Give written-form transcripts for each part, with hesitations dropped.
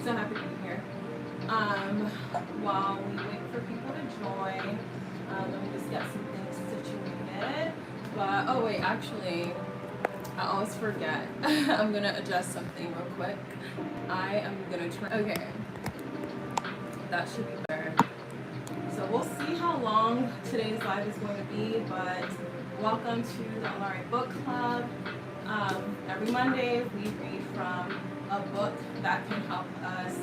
So happy to be here. While we wait for people to join, let me just get some things situated. But, oh wait, actually, I always forget. I'm gonna adjust something real quick. I am gonna turn, okay. That should be better. So we'll see how long today's live is going to be, but welcome to the Alaere Book Club. Every Monday we read from a book that can help us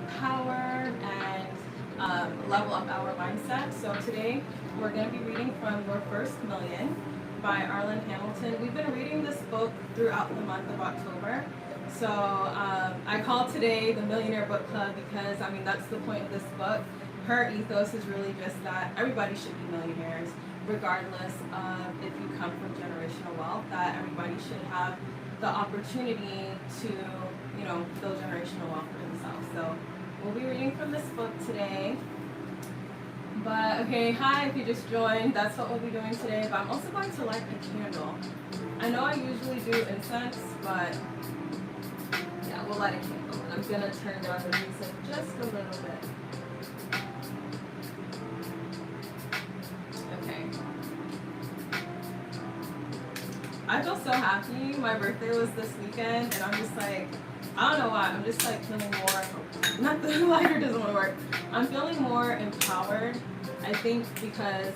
empower and level up our mindset. So today we're going to be reading from Your First Million by Arlan Hamilton. We've been reading this book throughout the month of October. So I call today the Millionaire Book Club because, I mean, that's the point of this book. Her ethos is really just that everybody should be millionaires, regardless of if you come from generational wealth, that everybody should have the opportunity to, build generational wealth for themselves. So we'll be reading from this book today. But, okay, hi, if you just joined, that's what we'll be doing today. But I'm also going to light a candle. I know I usually do incense, but yeah, we'll light a candle. I'm going to turn down the music just a little bit. I feel so happy. My birthday was this weekend, and I'm just like, I don't know why. I'm just like feeling more, not the lighter doesn't want to work. I'm feeling more empowered, I think, because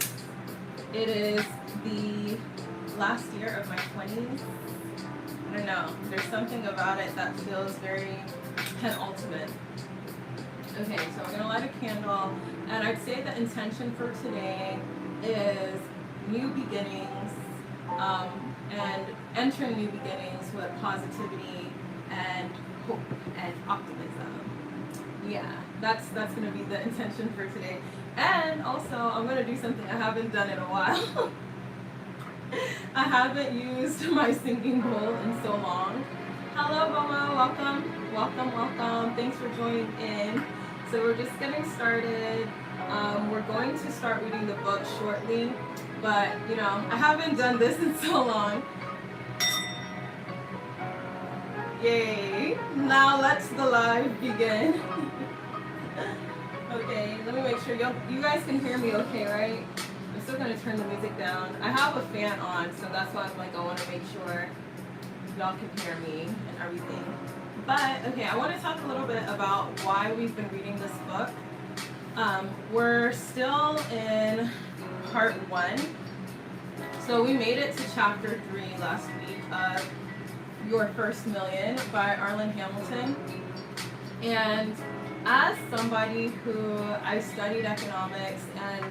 it is the last year of my 20s. I don't know. There's something about it that feels very penultimate. Okay, so we're going to light a candle, and I'd say the intention for today is new beginnings, and entering new beginnings with positivity and hope and optimism. Yeah, that's going to be the intention for today. And also, I'm going to do something I haven't done in a while. I haven't used my singing bowl in so long. Hello, Mama. Welcome, welcome, welcome. Thanks for joining in. So we're just getting started. We're going to start reading the book shortly. But, I haven't done this in so long. Yay. Now let's the live begin. Okay, let me make sure you guys can hear me okay, right? I'm still going to turn the music down. I have a fan on, so that's why I'm like, I want to make sure y'all can hear me and everything. But, okay, I want to talk a little bit about why we've been reading this book. We're still in part 1. So we made it to chapter 3 last week of Your First Million by Arlan Hamilton. And as somebody who I studied economics, and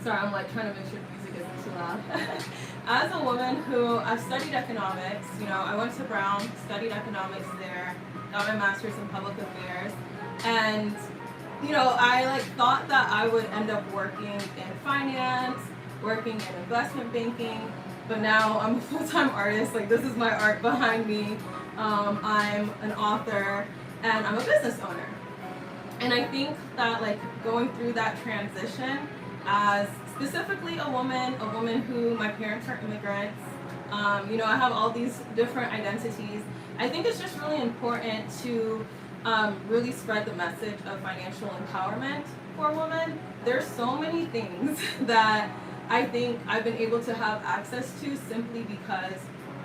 sorry, I'm like trying to make sure the music isn't too loud. As a woman who I've studied economics, I went to Brown, studied economics there, got my master's in public affairs, and I thought that I would end up working in finance, working in investment banking, but now I'm a full-time artist. Like, this is my art behind me. I'm an author, and I'm a business owner. And I think that going through that transition as specifically a woman who, my parents are immigrants, I have all these different identities. I think it's just really important to really spread the message of financial empowerment for women. There's so many things that I think I've been able to have access to simply because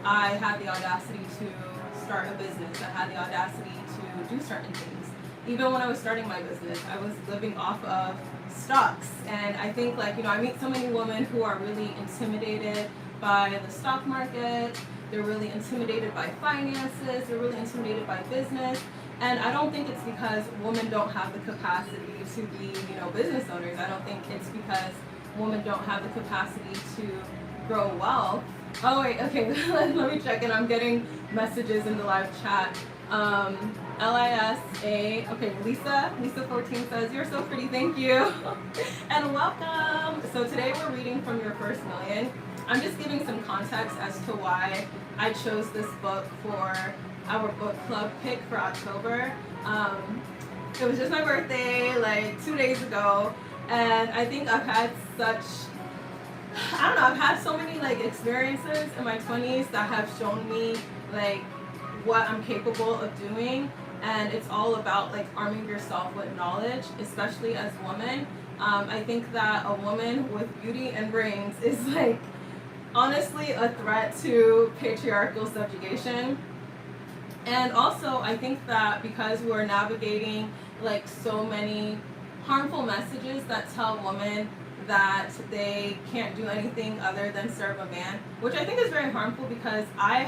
I had the audacity to start a business. I had the audacity to do certain things. Even when I was starting my business, I was living off of stocks. And I think I meet so many women who are really intimidated by the stock market. They're really intimidated by finances. They're really intimidated by business. And I don't think it's because women don't have the capacity to be, business owners. I don't think it's because women don't have the capacity to grow wealth. Oh wait, okay, let me check in. I'm getting messages in the live chat. LISA, okay, Lisa 14 says, "You're so pretty, thank you." And welcome. So today we're reading from Your First Million. I'm just giving some context as to why I chose this book for our book club pick for October. It was just my birthday, 2 days ago, and I think I've had I've had so many experiences in my 20s that have shown me what I'm capable of doing. and it's all about like arming yourself with knowledge, especially as women. I think that a woman with beauty and brains is like honestly a threat to patriarchal subjugation. And also, I think that because we're navigating like so many harmful messages that tell women that they can't do anything other than serve a man, which I think is very harmful because I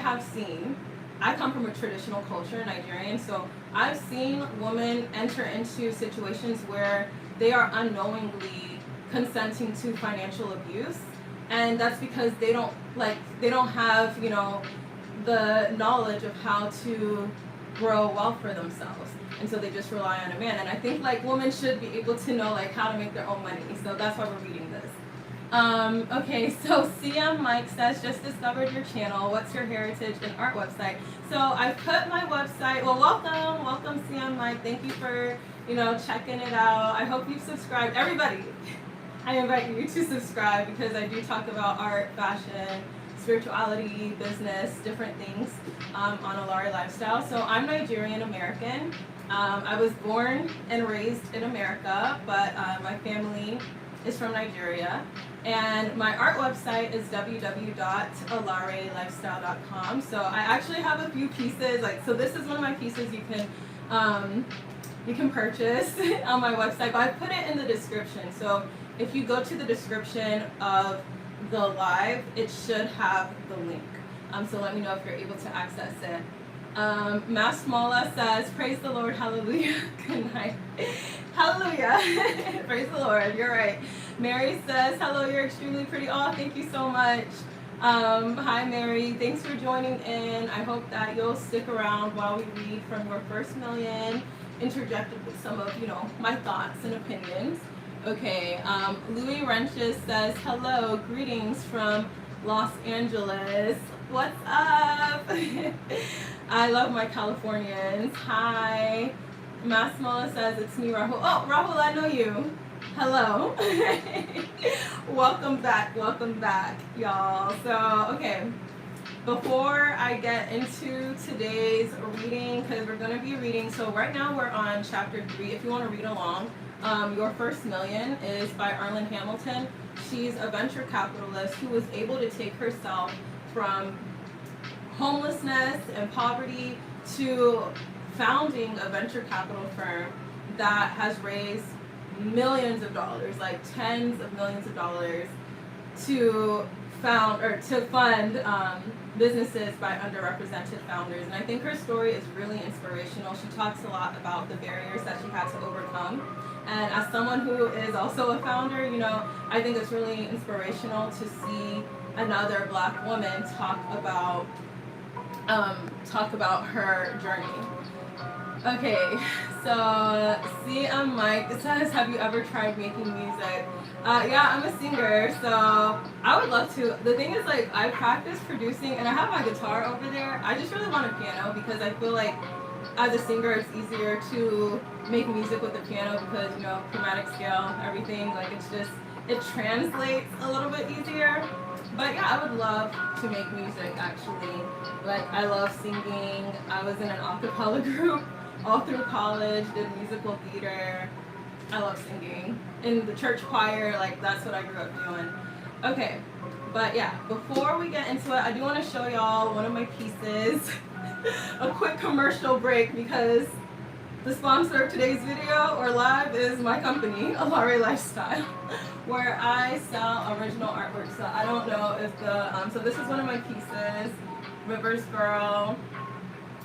come from a traditional culture, Nigerian, so I've seen women enter into situations where they are unknowingly consenting to financial abuse, and that's because they don't have, the knowledge of how to grow wealth for themselves, and so they just rely on a man. And I think like women should be able to know like how to make their own money, so that's why we're reading this. Okay, so CM Mike says, just discovered your channel. What's your heritage and art website? So I put my website, well, welcome CM Mike. Thank you for, checking it out. I hope you've subscribed. Everybody, I invite you to subscribe because I do talk about art, fashion, spirituality, business, different things on Alaere Lifestyle. So I'm Nigerian American. I was born and raised in America, but my family is from Nigeria. And my art website is www.alaerelifestyle.com. So I actually have a few pieces, so this is one of my pieces you can purchase on my website, but I put it in the description. So if you go to the description of the live, it should have the link. So let me know if you're able to access it. Masmola says, praise the Lord, hallelujah. Good night. Hallelujah. Praise the Lord, you're right. Mary says, hello, you're extremely pretty. Oh, thank you so much. Hi, Mary. Thanks for joining in. I hope that you'll stick around while we read from Your First Million, interjected with some of, my thoughts and opinions. Okay, Louis Renches says, hello, greetings from Los Angeles. What's up? I love my Californians. Hi. Masmola says, it's me, Rahul. Oh, Rahul, I know you. Hello. Welcome back, y'all. So, okay, before I get into today's reading, because we're going to be reading, so right now we're on chapter 3. If you want to read along, Your First Million is by Arlan Hamilton. She's a venture capitalist who was able to take herself from homelessness and poverty to founding a venture capital firm that has raised millions of dollars, like tens of millions of dollars, to fund businesses by underrepresented founders. And I think her story is really inspirational. She talks a lot about the barriers that she had to overcome. And as someone who is also a founder, I think it's really inspirational to see another Black woman talk about her journey. Okay, so CM Mike says, have you ever tried making music? Yeah, I'm a singer, so I would love to. The thing is, I practice producing, and I have my guitar over there. I just really want a piano because I feel like as a singer, it's easier to make music with the piano because, chromatic scale, everything, it translates a little bit easier. But yeah, I would love to make music, actually. I love singing. I was in an a cappella group all through college, did musical theater. I love singing. In the church choir, that's what I grew up doing. Okay, but yeah, before we get into it, I do want to show y'all one of my pieces. A quick commercial break because the sponsor of today's video or live is my company, Alaere Lifestyle, where I sell original artwork. So I don't know if so this is one of my pieces, Rivers Girl,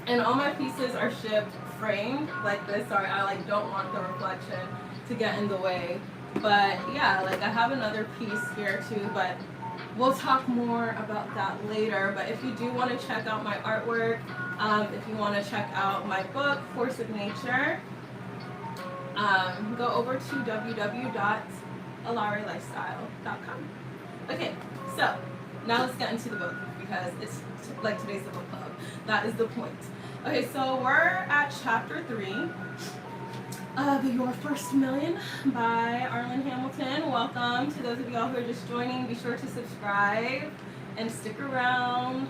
and all my pieces are shipped framed like this. Sorry, I don't want the reflection to get in the way. But yeah, I have another piece here too, but we'll talk more about that later. But if you do want to check out my artwork, if you want to check out my book, Force of Nature, go over to www.alaerelifestyle.com. Okay, so now let's get into the book because it's today's the book club. That is the point. Okay, so we're at chapter 3 of Your First Million by Arlan Hamilton. Welcome to those of y'all who are just joining. Be sure to subscribe and stick around.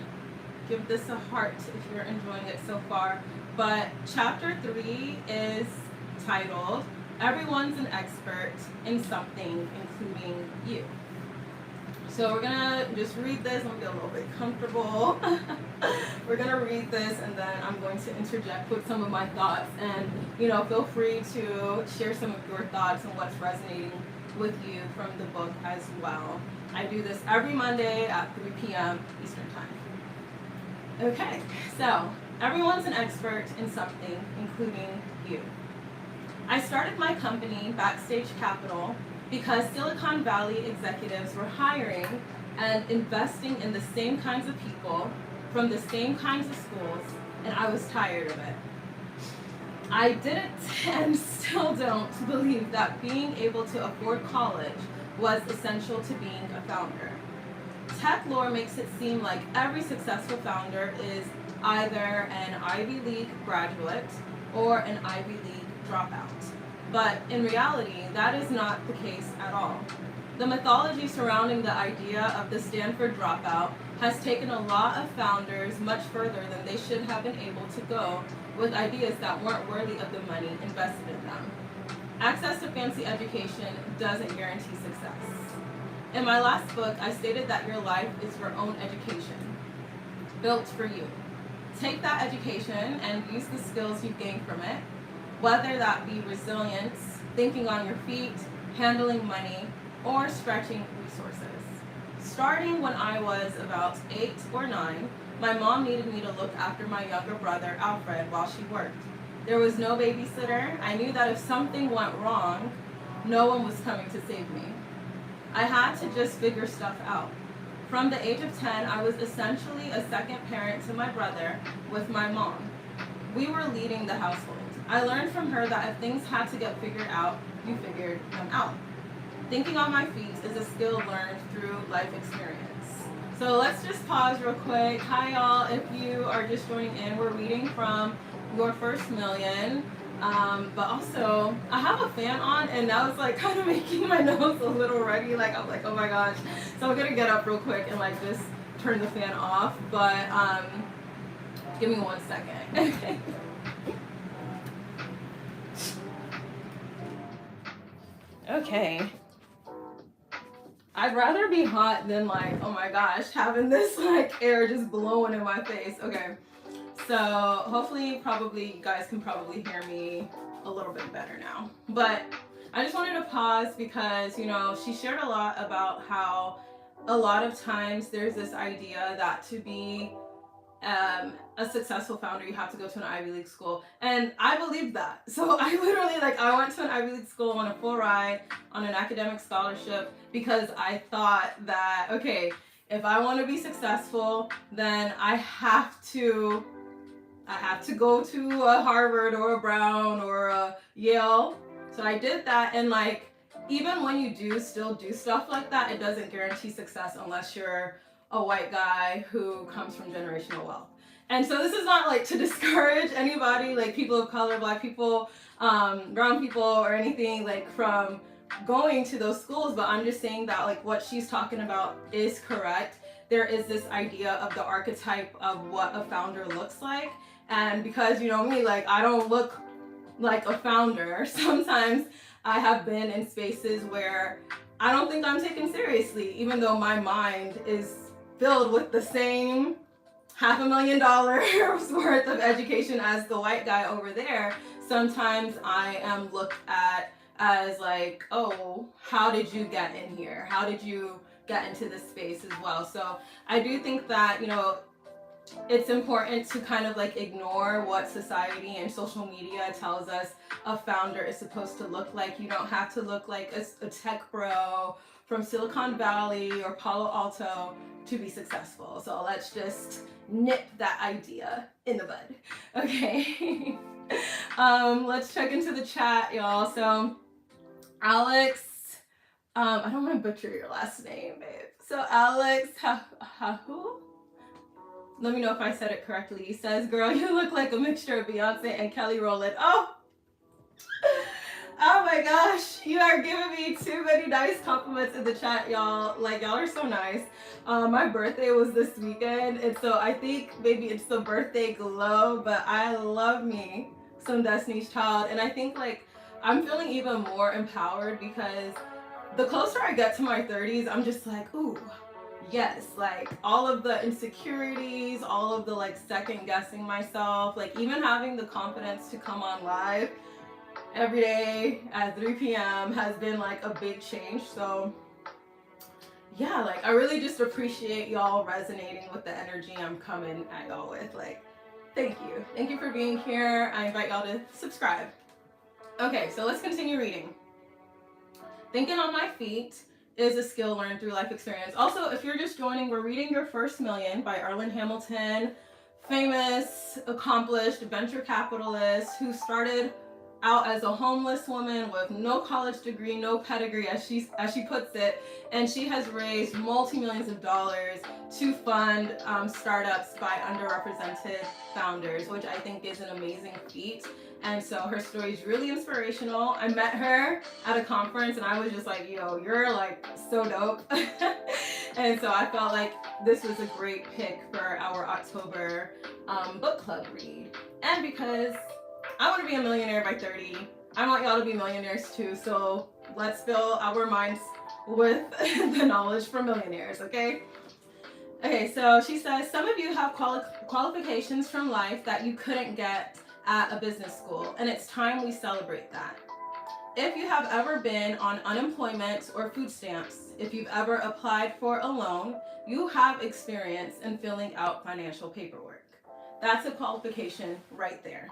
Give this a heart if you're enjoying it so far. but chapter 3 is titled Everyone's an Expert in Something, Including You. So we're gonna just read this. I'm gonna get a little bit comfortable. We're gonna read this, and then I'm going to interject with some of my thoughts. And feel free to share some of your thoughts and what's resonating with you from the book as well. I do this every Monday at 3 p.m. Eastern Time. Okay, so everyone's an expert in something, including you. I started my company, Backstage Capital, because Silicon Valley executives were hiring and investing in the same kinds of people from the same kinds of schools, and I was tired of it. I didn't and still don't believe that being able to afford college was essential to being a founder. Tech lore makes it seem like every successful founder is either an Ivy League graduate or an Ivy League dropout. But in reality, that is not the case at all. The mythology surrounding the idea of the Stanford dropout has taken a lot of founders much further than they should have been able to go with ideas that weren't worthy of the money invested in them. Access to fancy education doesn't guarantee success. In my last book, I stated that your life is your own education, built for you. Take that education and use the skills you gain from it, whether that be resilience, thinking on your feet, handling money, or stretching resources. Starting when I was about 8 or 9, my mom needed me to look after my younger brother, Alfred, while she worked. There was no babysitter. I knew that if something went wrong, no one was coming to save me. I had to just figure stuff out. From the age of 10, I was essentially a second parent to my brother with my mom. We were leading the household. I learned from her that if things had to get figured out, you figured them out. Thinking on my feet is a skill learned through life experience. So let's just pause real quick. Hi y'all, if you are just joining in, we're reading from Your First Million. But also, I have a fan on, and now it's like kind of making my nose a little ready. I'm like, oh my gosh. So I'm gonna get up real quick and just turn the fan off. But give me 1 second. Okay. I'd rather be hot than oh my gosh, having this air just blowing in my face. Okay. So hopefully, you guys can probably hear me a little bit better now. But I just wanted to pause because, she shared a lot about how a lot of times there's this idea that to be a successful founder, you have to go to an Ivy League school. And I believed that. So I literally, I went to an Ivy League school on a full ride on an academic scholarship because I thought that, okay, if I want to be successful, then I have to go to a Harvard or a Brown or a Yale. So I did that, and even when you still do stuff like that, it doesn't guarantee success unless you're a white guy who comes from generational wealth. And so this is not to discourage anybody, people of color, black people, brown people, or anything from going to those schools, but I'm just saying that what she's talking about is correct. There is this idea of the archetype of what a founder looks like. And because me, I don't look like a founder. Sometimes I have been in spaces where I don't think I'm taken seriously, even though my mind is filled with the same $500,000 worth of education as the white guy over there. Sometimes I am looked at as oh, how did you get in here? How did you get into this space as well? So I do think that, it's important to kind of ignore what society and social media tells us a founder is supposed to look like. You don't have to look like a tech bro from Silicon Valley or Palo Alto to be successful. So let's just nip that idea in the bud. Okay. Let's check into the chat, y'all. So Alex, I don't want to butcher your last name, babe. So Alex Hahu, let me know if I said it correctly. He says, girl, you look like a mixture of Beyonce and Kelly Rowland. Oh, Oh my gosh, you are giving me too many nice compliments in the chat, y'all. Like, y'all are so nice. My birthday was this weekend, and so I think maybe it's the birthday glow, but I love me some Destiny's Child. And I think, like, I'm feeling even more empowered because the closer I get to my 30s, I'm just like, ooh, yes, like all of the insecurities, all of the like second guessing myself, like even having the confidence to come on live every day at 3 p.m. has been like a big change. So yeah, like I really just appreciate y'all resonating with the energy I'm coming at y'all with. Like, thank you. Thank you for being here. I invite y'all to subscribe. Okay, so let's continue reading. Thinking on my feet is a skill learned through life experience. Also, if you're just joining, we're reading Your First Million by Arlan Hamilton, famous, accomplished venture capitalist who started out as a homeless woman with no college degree, no pedigree, as she puts it, and she has raised multi-millions of dollars to fund startups by underrepresented founders, which I think is an amazing feat. And so her story is really inspirational. I met her at a conference and I was just like, yo, you're like so dope. And so I felt like this was a great pick for our October book club read. And because I want to be a millionaire by 30, I want y'all to be millionaires too. So let's fill our minds with the knowledge from millionaires, okay? Okay, so she says, some of you have qualifications from life that you couldn't get at a business school, and it's time we celebrate that. If you have ever been on unemployment or food stamps, if you've ever applied for a loan, you have experience in filling out financial paperwork. That's a qualification right there.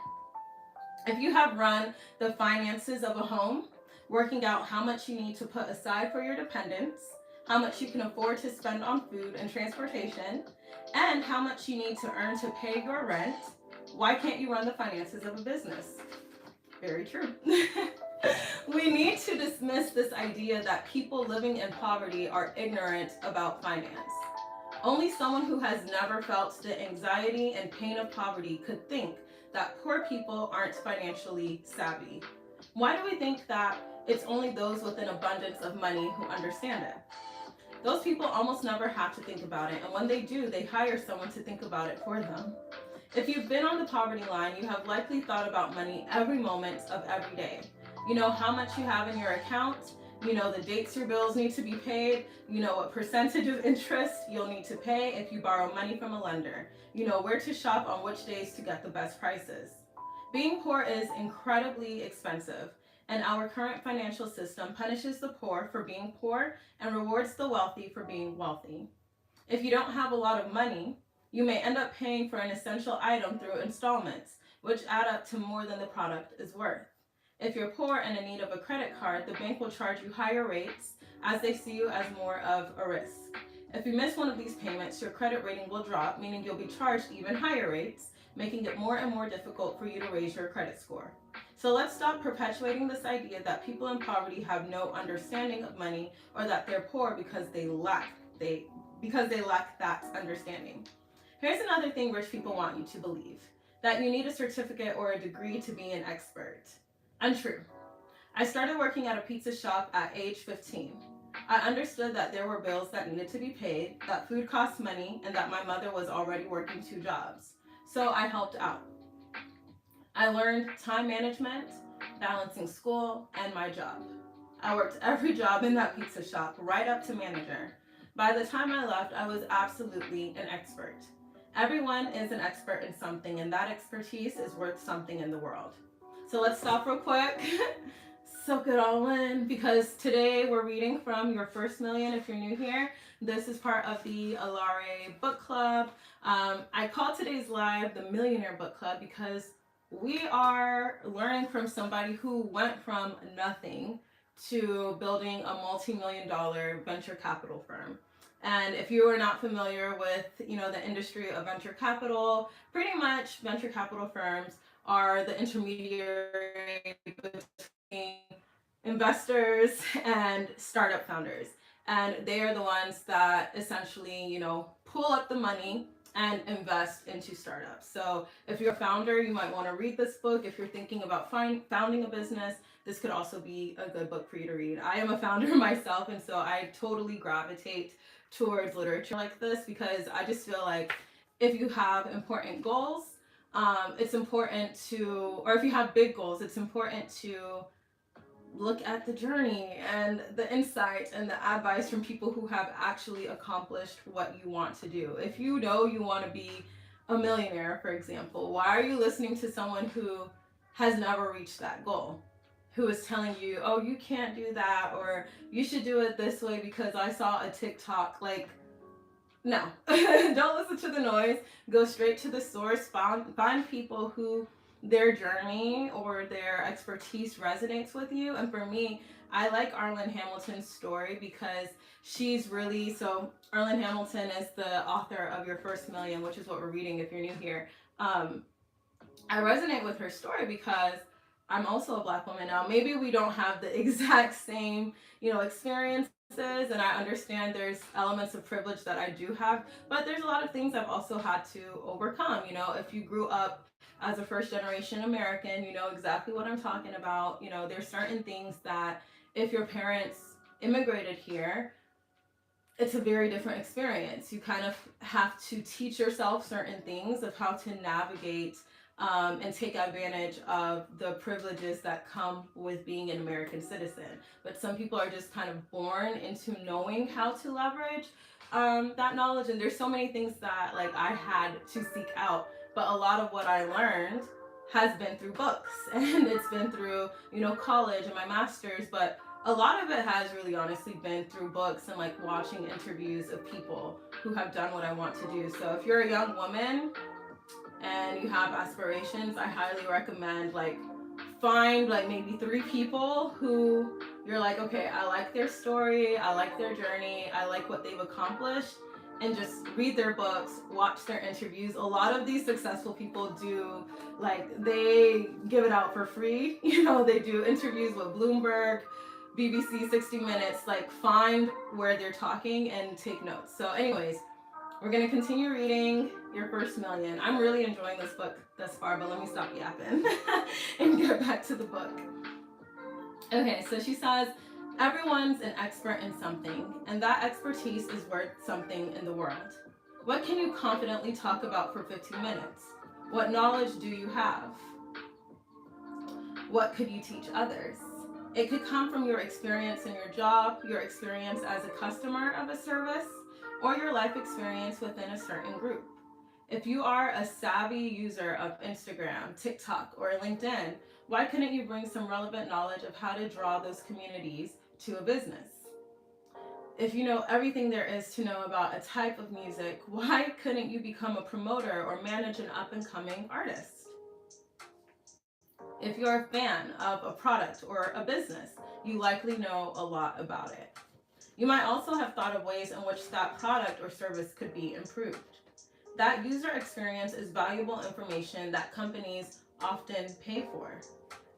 If you have run the finances of a home, working out how much you need to put aside for your dependents, how much you can afford to spend on food and transportation, and how much you need to earn to pay your rent, why can't you run the finances of a business? Very true. We need to dismiss this idea that people living in poverty are ignorant about finance. Only someone who has never felt the anxiety and pain of poverty could think that poor people aren't financially savvy. Why do we think that it's only those with an abundance of money who understand it? Those people almost never have to think about it, and when they do, they hire someone to think about it for them. If you've been on the poverty line, you have likely thought about money every moment of every day. You know how much you have in your account, you know the dates your bills need to be paid, you know what percentage of interest you'll need to pay if you borrow money from a lender, you know where to shop on which days to get the best prices. Being poor is incredibly expensive, and our current financial system punishes the poor for being poor and rewards the wealthy for being wealthy. If you don't have a lot of money, you may end up paying for an essential item through installments, which add up to more than the product is worth. If you're poor and in need of a credit card, the bank will charge you higher rates as they see you as more of a risk. If you miss one of these payments, your credit rating will drop, meaning you'll be charged even higher rates, making it more and more difficult for you to raise your credit score. So let's stop perpetuating this idea that people in poverty have no understanding of money or that they're poor because they lack that understanding. Here's another thing rich people want you to believe, that you need a certificate or a degree to be an expert. Untrue. I started working at a pizza shop at age 15. I understood that there were bills that needed to be paid, that food costs money, and that my mother was already working 2 jobs. So I helped out. I learned time management, balancing school, and my job. I worked every job in that pizza shop, right up to manager. By the time I left, I was absolutely an expert. Everyone is an expert in something, and that expertise is worth something in the world. So let's stop real quick. Soak it all in, because today we're reading from Your First Million. If you're new here, this is part of the Alaere book club. I call today's live the Millionaire Book Club because we are learning from somebody who went from nothing to building a multi-million-dollar venture capital firm. And if you are not familiar with, the industry of venture capital, pretty much venture capital firms are the intermediary between investors and startup founders. And they are the ones that essentially, pull up the money and invest into startups. So if you're a founder, you might want to read this book. If you're thinking about founding a business, this could also be a good book for you to read. I am a founder myself, and so I totally gravitate towards literature like this because I just feel like if you have important goals, it's important to, or if you have big goals, it's important to look at the journey and the insight and the advice from people who have actually accomplished what you want to do. If you know you want to be a millionaire, for example, why are you listening to someone who has never reached that goal? Who is telling you, oh, you can't do that, or you should do it this way because I saw a TikTok. Like, no, don't listen to the noise. Go straight to the source. Find people who their journey or their expertise resonates with you. And for me, I like Arlan Hamilton's story because she's really, so Arlan Hamilton is the author of Your First Million, which is what we're reading if you're new here. I resonate with her story because I'm also a Black woman now. Maybe we don't have the exact same, experiences, and I understand there's elements of privilege that I do have, but there's a lot of things I've also had to overcome. If you grew up as a first generation American, you know exactly what I'm talking about. There's certain things that if your parents immigrated here, it's a very different experience. You kind of have to teach yourself certain things of how to navigate and take advantage of the privileges that come with being an American citizen. But some people are just kind of born into knowing how to leverage that knowledge. And there's so many things that like I had to seek out. But a lot of what I learned has been through books and it's been through, college and my master's. But a lot of it has really honestly been through books and like watching interviews of people who have done what I want to do. So if you're a young woman and you have aspirations, I highly recommend like find like maybe 3 people who you're like, okay, I like their story, I like their journey, I like what they've accomplished, and just read their books, watch their interviews. A lot of these successful people do, like, they give it out for free. They do interviews with Bloomberg, BBC, 60 Minutes, like find where they're talking and take notes. So anyways, we're going to continue reading Your First Million. I'm really enjoying this book thus far, but let me stop yapping and get back to the book. Okay, so she says, everyone's an expert in something, and that expertise is worth something in the world. What can you confidently talk about for 15 minutes? What knowledge do you have? What could you teach others? It could come from your experience in your job, your experience as a customer of a service, or your life experience within a certain group. If you are a savvy user of Instagram, TikTok, or LinkedIn, why couldn't you bring some relevant knowledge of how to draw those communities to a business? If you know everything there is to know about a type of music, why couldn't you become a promoter or manage an up-and-coming artist? If you're a fan of a product or a business, you likely know a lot about it. You might also have thought of ways in which that product or service could be improved. That user experience is valuable information that companies often pay for.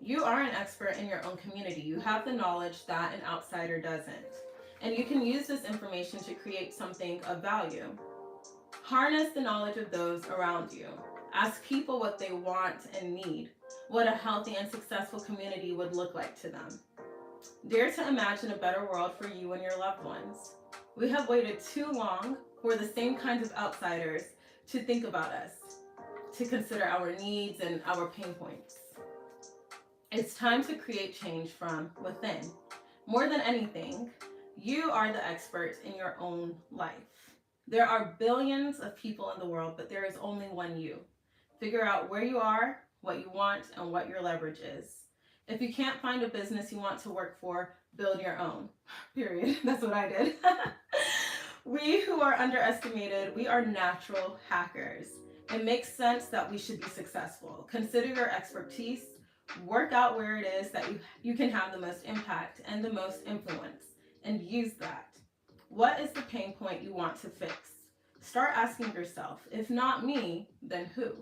You are an expert in your own community. You have the knowledge that an outsider doesn't. And you can use this information to create something of value. Harness the knowledge of those around you. Ask people what they want and need, what a healthy and successful community would look like to them. Dare to imagine a better world for you and your loved ones. We have waited too long for the same kinds of outsiders to think about us, to consider our needs and our pain points. It's time to create change from within. More than anything, you are the expert in your own life. There are billions of people in the world, but there is only one you. Figure out where you are, what you want, and what your leverage is. If you can't find a business you want to work for, build your own. Period. That's what I did. We who are underestimated, we are natural hackers. It makes sense that we should be successful. Consider your expertise, work out where it is that you can have the most impact and the most influence, and use that. What is the pain point you want to fix? Start asking yourself, if not me, then who?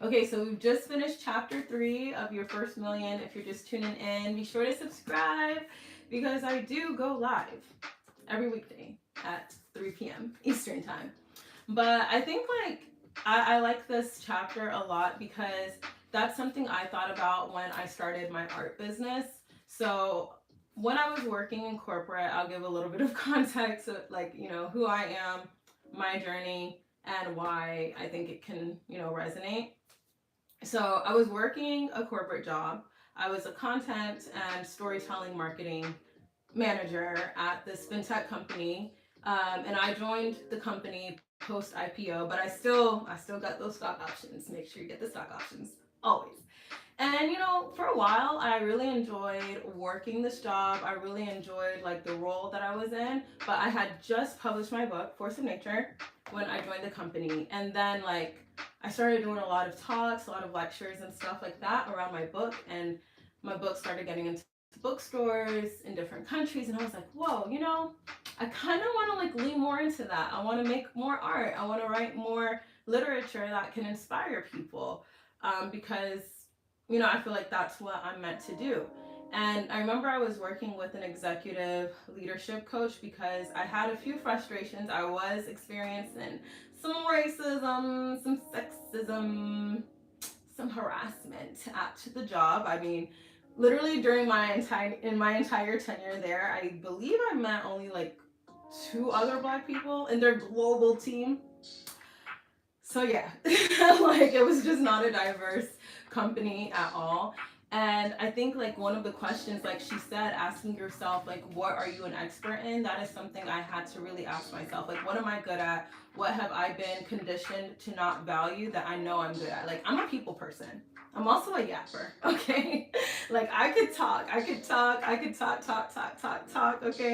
Okay, so we've just finished chapter 3 of Your First Million. If you're just tuning in, be sure to subscribe because I do go live every weekday at 3 p.m. Eastern time. But I think I like this chapter a lot because that's something I thought about when I started my art business. So when I was working in corporate, I'll give a little bit of context of like, who I am, my journey, and why I think it can, resonate. So I was working a corporate job. I was a content and storytelling marketing manager at this fintech company, and I joined the company post IPO. But I still got those stock options. Make sure you get the stock options always. And for a while, I really enjoyed working this job. I really enjoyed like the role that I was in. But I had just published my book, Force of Nature, when I joined the company, and then like I started doing a lot of talks, a lot of lectures and stuff like that around my book, and my book started getting into bookstores in different countries, and I was like, whoa, I kind of want to like lean more into that. I want to make more art. I want to write more literature that can inspire people, because I feel like that's what I'm meant to do. And I remember I was working with an executive leadership coach because I had a few frustrations. I was experiencing some racism, some sexism, some harassment at the job. I mean, literally during my entire tenure there, I believe I met only like two other black people in their global team. So yeah, like it was just not a diverse company at all. And I think like one of the questions, like she said, asking yourself like, what are you an expert in? That is something I had to really ask myself. Like, what am I good at? What have I been conditioned to not value that I know I'm good at? Like, I'm a people person. I'm also a yapper, okay? Like I could talk, okay?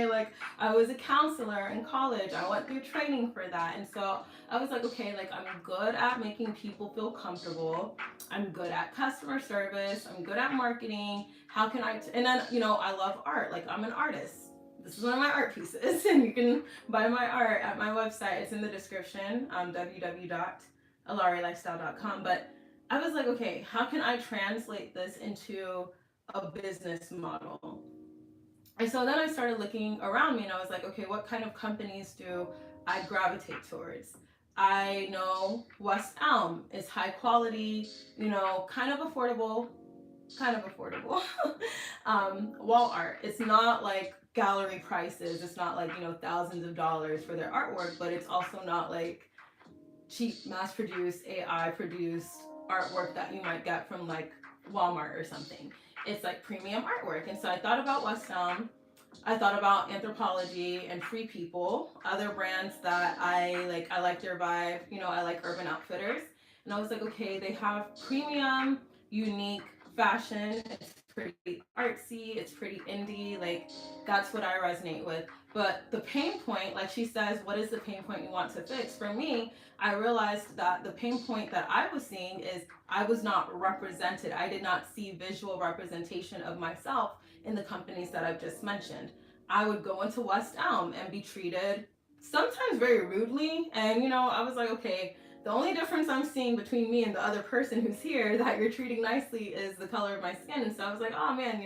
Like I was a counselor in college. I went through training for that. And so I was like, okay, like I'm good at making people feel comfortable. I'm good at customer service. I'm good at marketing. How can and then, I love art. Like I'm an artist. This is one of my art pieces, and you can buy my art at my website. It's in the description, www.alarelifestyle.com. But I was like, okay, how can I translate this into a business model? And so then I started looking around me and I was like, okay, what kind of companies do I gravitate towards? I know West Elm is high quality, kind of affordable. Wall art. It's not like gallery prices. It's not like, thousands of dollars for their artwork, but it's also not like cheap mass produced, AI produced artwork that you might get from like Walmart or something. It's like premium artwork. And so I thought about West Elm. I thought about Anthropology and Free People, other brands that I like their vibe. I like Urban Outfitters. And I was like, okay, they have premium, unique fashion. It's pretty artsy, it's pretty indie. Like, that's what I resonate with. But the pain point, like she says, what is the pain point you want to fix? For me, I realized that the pain point that I was seeing is I was not represented. I did not see visual representation of myself in the companies that I've just mentioned. I would go into West Elm and be treated sometimes very rudely. And, I was like, okay, the only difference I'm seeing between me and the other person who's here that you're treating nicely is the color of my skin. And so I was like, oh man,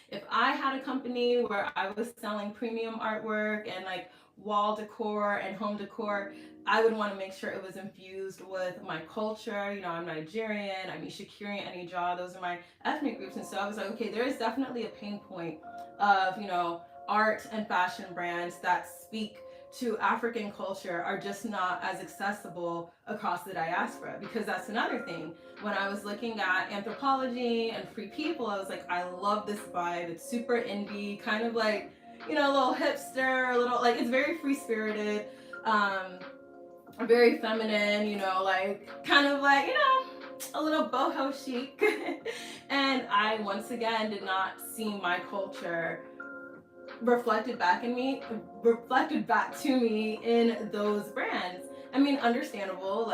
if I had a company where I was selling premium artwork and like wall decor and home decor, I would want to make sure it was infused with my culture. I'm Nigerian, I'm Ishikiri, Anija, those are my ethnic groups. And so I was like, okay, there is definitely a pain point of, art and fashion brands that speak to African culture are just not as accessible across the diaspora, because that's another thing. When I was looking at Anthropology and Free People, I was like, I love this vibe. It's super indie, kind of like, a little hipster, a little like it's very free spirited, very feminine, like kind of like, a little boho chic. And I once again did not see my culture reflected back to me in those brands. I mean, understandable,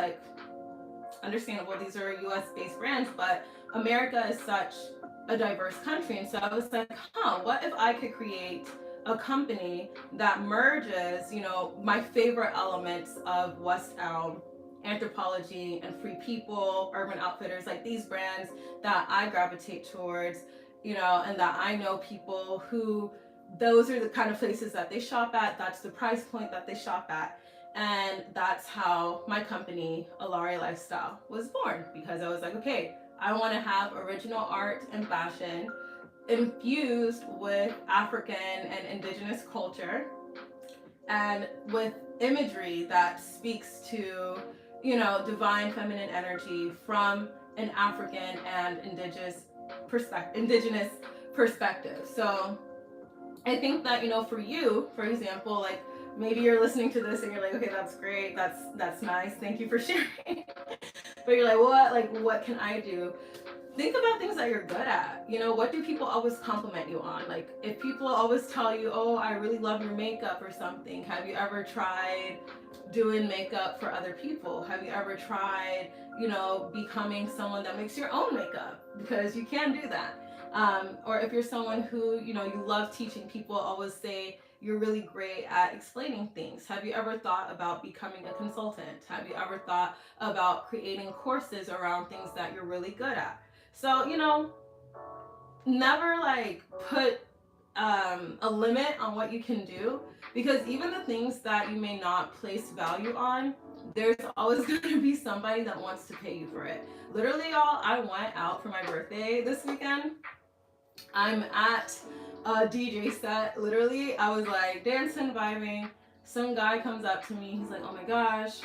these are US based brands, but America is such a diverse country. And so I was like, what if I could create a company that merges, my favorite elements of West Elm, Anthropology, and Free People, Urban Outfitters, like these brands that I gravitate towards, and that I know people who those are the kind of places that they shop at. That's the price point that they shop at. And that's how my company, Alaere Lifestyle, was born, because I was like, okay, I want to have original art and fashion infused with African and indigenous culture, and with imagery that speaks to, divine feminine energy from an African and indigenous perspective. So I think that, for you, for example, like maybe you're listening to this and you're like, okay, that's great, that's nice, thank you for sharing. But you're what can I do? Think about things that you're good at. What do people always compliment you on? Like, if people always tell you, oh, I really love your makeup or something, have you ever tried doing makeup for other people? Have you ever tried, becoming someone that makes your own makeup? Because you can do that. Or if you're someone who, you love teaching, people always say you're really great at explaining things. Have you ever thought about becoming a consultant? Have you ever thought about creating courses around things that you're really good at? So, never put a limit on what you can do, because even the things that you may not place value on, there's always going to be somebody that wants to pay you for it. Literally, y'all, I went out for my birthday this weekend. I'm at a DJ set. Literally, I was dancing, vibing. Some guy comes up to me. He's like, oh my gosh,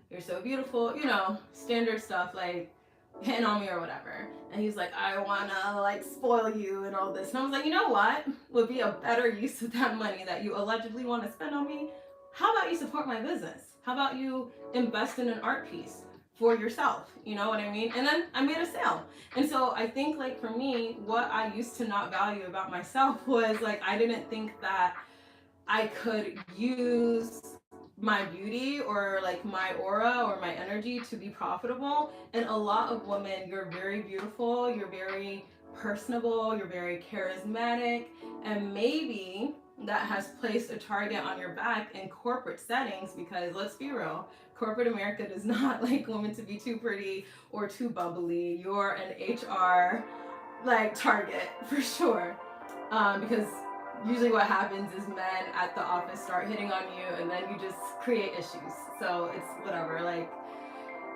you're so beautiful. Standard stuff, hitting on me or whatever. And he's like, I wanna spoil you and all this. And I was like, you know what would be a better use of that money that you allegedly want to spend on me? How about you support my business? How about you invest in an art piece for yourself? You know what I mean? And then I made a sale. And so I think for me, what I used to not value about myself was I didn't think that I could use my beauty or my aura or my energy to be profitable. And a lot of women, you're very beautiful, you're very personable, you're very charismatic, and maybe that has placed a target on your back in corporate settings, because let's be real, corporate America does not like women to be too pretty or too bubbly. You're an HR target for sure, because usually what happens is men at the office start hitting on you, and then you just create issues. So it's whatever,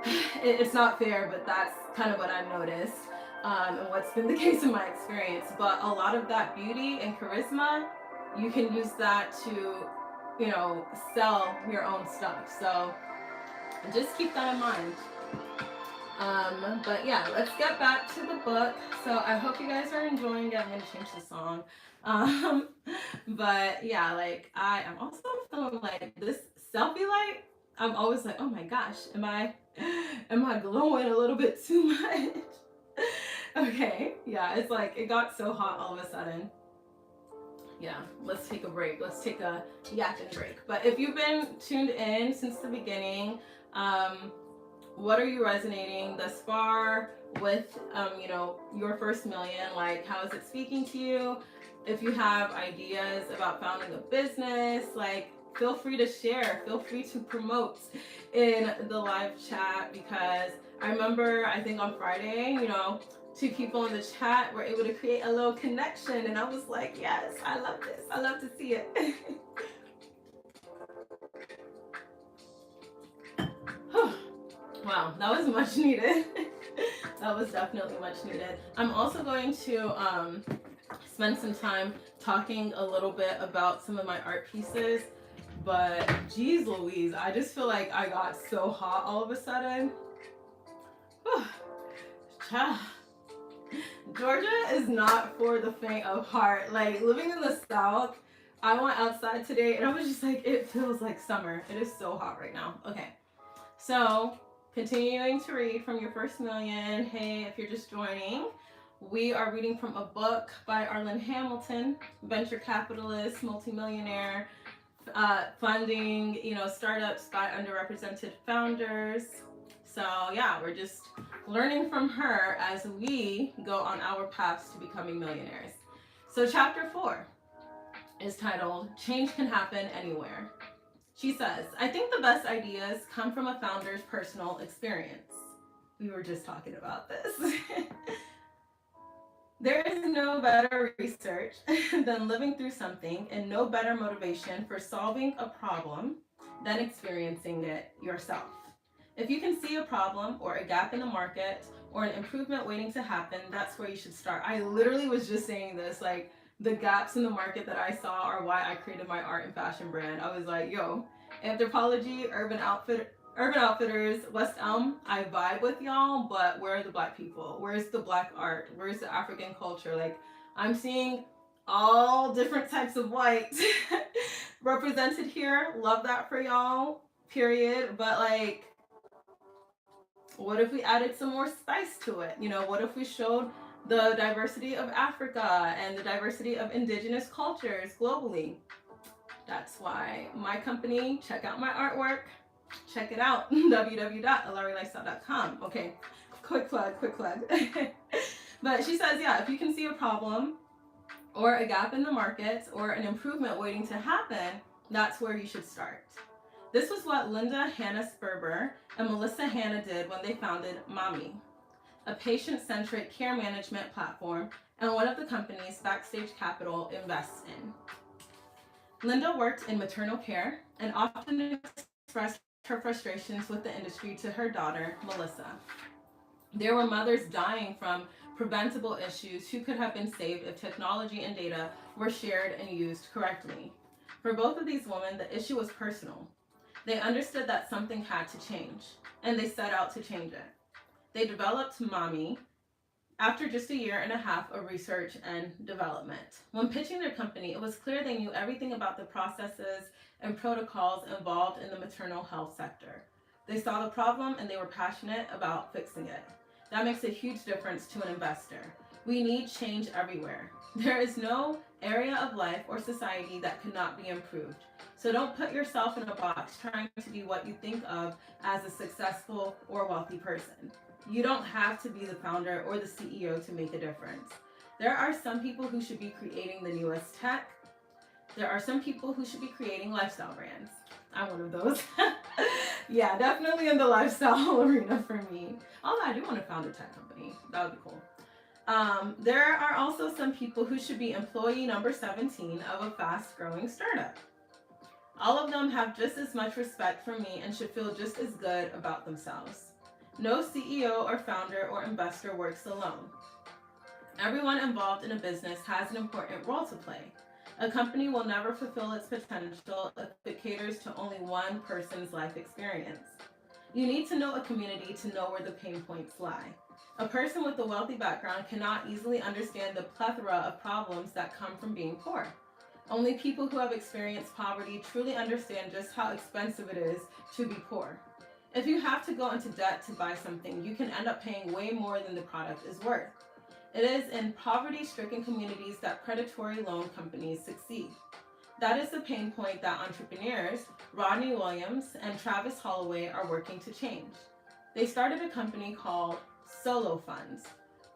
it's not fair, but that's kind of what I've noticed, and what's been the case in my experience. But a lot of that beauty and charisma, you can use that to, sell your own stuff. So just keep that in mind. But yeah, let's get back to the book. So I hope you guys are enjoying it. I'm gonna change the song. But yeah, I am also feeling this selfie light. I'm always oh my gosh, am I glowing a little bit too much? Okay, yeah, it's it got so hot all of a sudden. Yeah, let's take a break. Let's take a yapping break. But if you've been tuned in since the beginning, what are you resonating thus far with, your first million? How is it speaking to you? If you have ideas about founding a business, feel free to share, feel free to promote in the live chat, because I remember, I think on Friday, 2 people in the chat were able to create a little connection, and I was like, yes, I love this. I love to see it. Wow, that was much needed. That was definitely much needed. I'm also going to spend some time talking a little bit about some of my art pieces, but geez Louise, I just feel like I got so hot all of a sudden. Georgia is not for the faint of heart. Living in the South, I went outside today and I was just it feels like summer. It is so hot right now. Okay, so continuing to read from Your First Million. Hey, if you're just joining, we are reading from a book by Arlan Hamilton, venture capitalist, multimillionaire, funding, startups by underrepresented founders. So yeah, we're just learning from her as we go on our paths to becoming millionaires. So chapter 4 is titled, Change Can Happen Anywhere. She says, I think the best ideas come from a founder's personal experience. We were just talking about this. There is no better research than living through something, and no better motivation for solving a problem than experiencing it yourself. If you can see a problem or a gap in the market or an improvement waiting to happen, that's where you should start. I literally was just saying this, like, the gaps in the market that I saw are why I created my art and fashion brand. I was like, yo, Anthropologie, Urban Outfitters, West Elm, I vibe with y'all, but where are the black people? Where's the black art? Where's the African culture? Like, I'm seeing all different types of white represented here. Love that for y'all, period. But like, what if we added some more spice to it? You know, what if we showed the diversity of Africa and the diversity of indigenous cultures globally? That's why my company, check out my artwork, check it out, www.alaerelifestyle.com. Okay, quick plug, quick plug. But she says, yeah, if you can see a problem or a gap in the market or an improvement waiting to happen, that's where you should start. This was what Linda Hannah Sperber and Melissa Hanna did when they founded Mommy, a patient-centric care management platform and one of the companies Backstage Capital invests in. Linda worked in maternal care and often expressed her frustrations with the industry to her daughter, Melissa. There were mothers dying from preventable issues who could have been saved if technology and data were shared and used correctly. For both of these women, the issue was personal. They understood that something had to change, and they set out to change it. They developed Mommy after just a year and a half of research and development. When pitching their company, it was clear they knew everything about the processes and protocols involved in the maternal health sector. They saw the problem and they were passionate about fixing it. That makes a huge difference to an investor. We need change everywhere. There is no area of life or society that cannot be improved. So don't put yourself in a box trying to be what you think of as a successful or wealthy person. You don't have to be the founder or the CEO to make a difference. There are some people who should be creating the newest tech. There are some people who should be creating lifestyle brands. I'm one of those. Yeah, definitely in the lifestyle arena for me. Although I do want to found a tech company. That would be cool. There are also some people who should be employee number 17 of a fast-growing startup. All of them have just as much respect for me and should feel just as good about themselves. No CEO or founder or investor works alone. Everyone involved in a business has an important role to play. A company will never fulfill its potential if it caters to only one person's life experience. You need to know a community to know where the pain points lie. A person with a wealthy background cannot easily understand the plethora of problems that come from being poor. Only people who have experienced poverty truly understand just how expensive it is to be poor. If you have to go into debt to buy something, you can end up paying way more than the product is worth. It is in poverty-stricken communities that predatory loan companies succeed. That is the pain point that entrepreneurs Rodney Williams and Travis Holloway are working to change. They started a company called Solo Funds,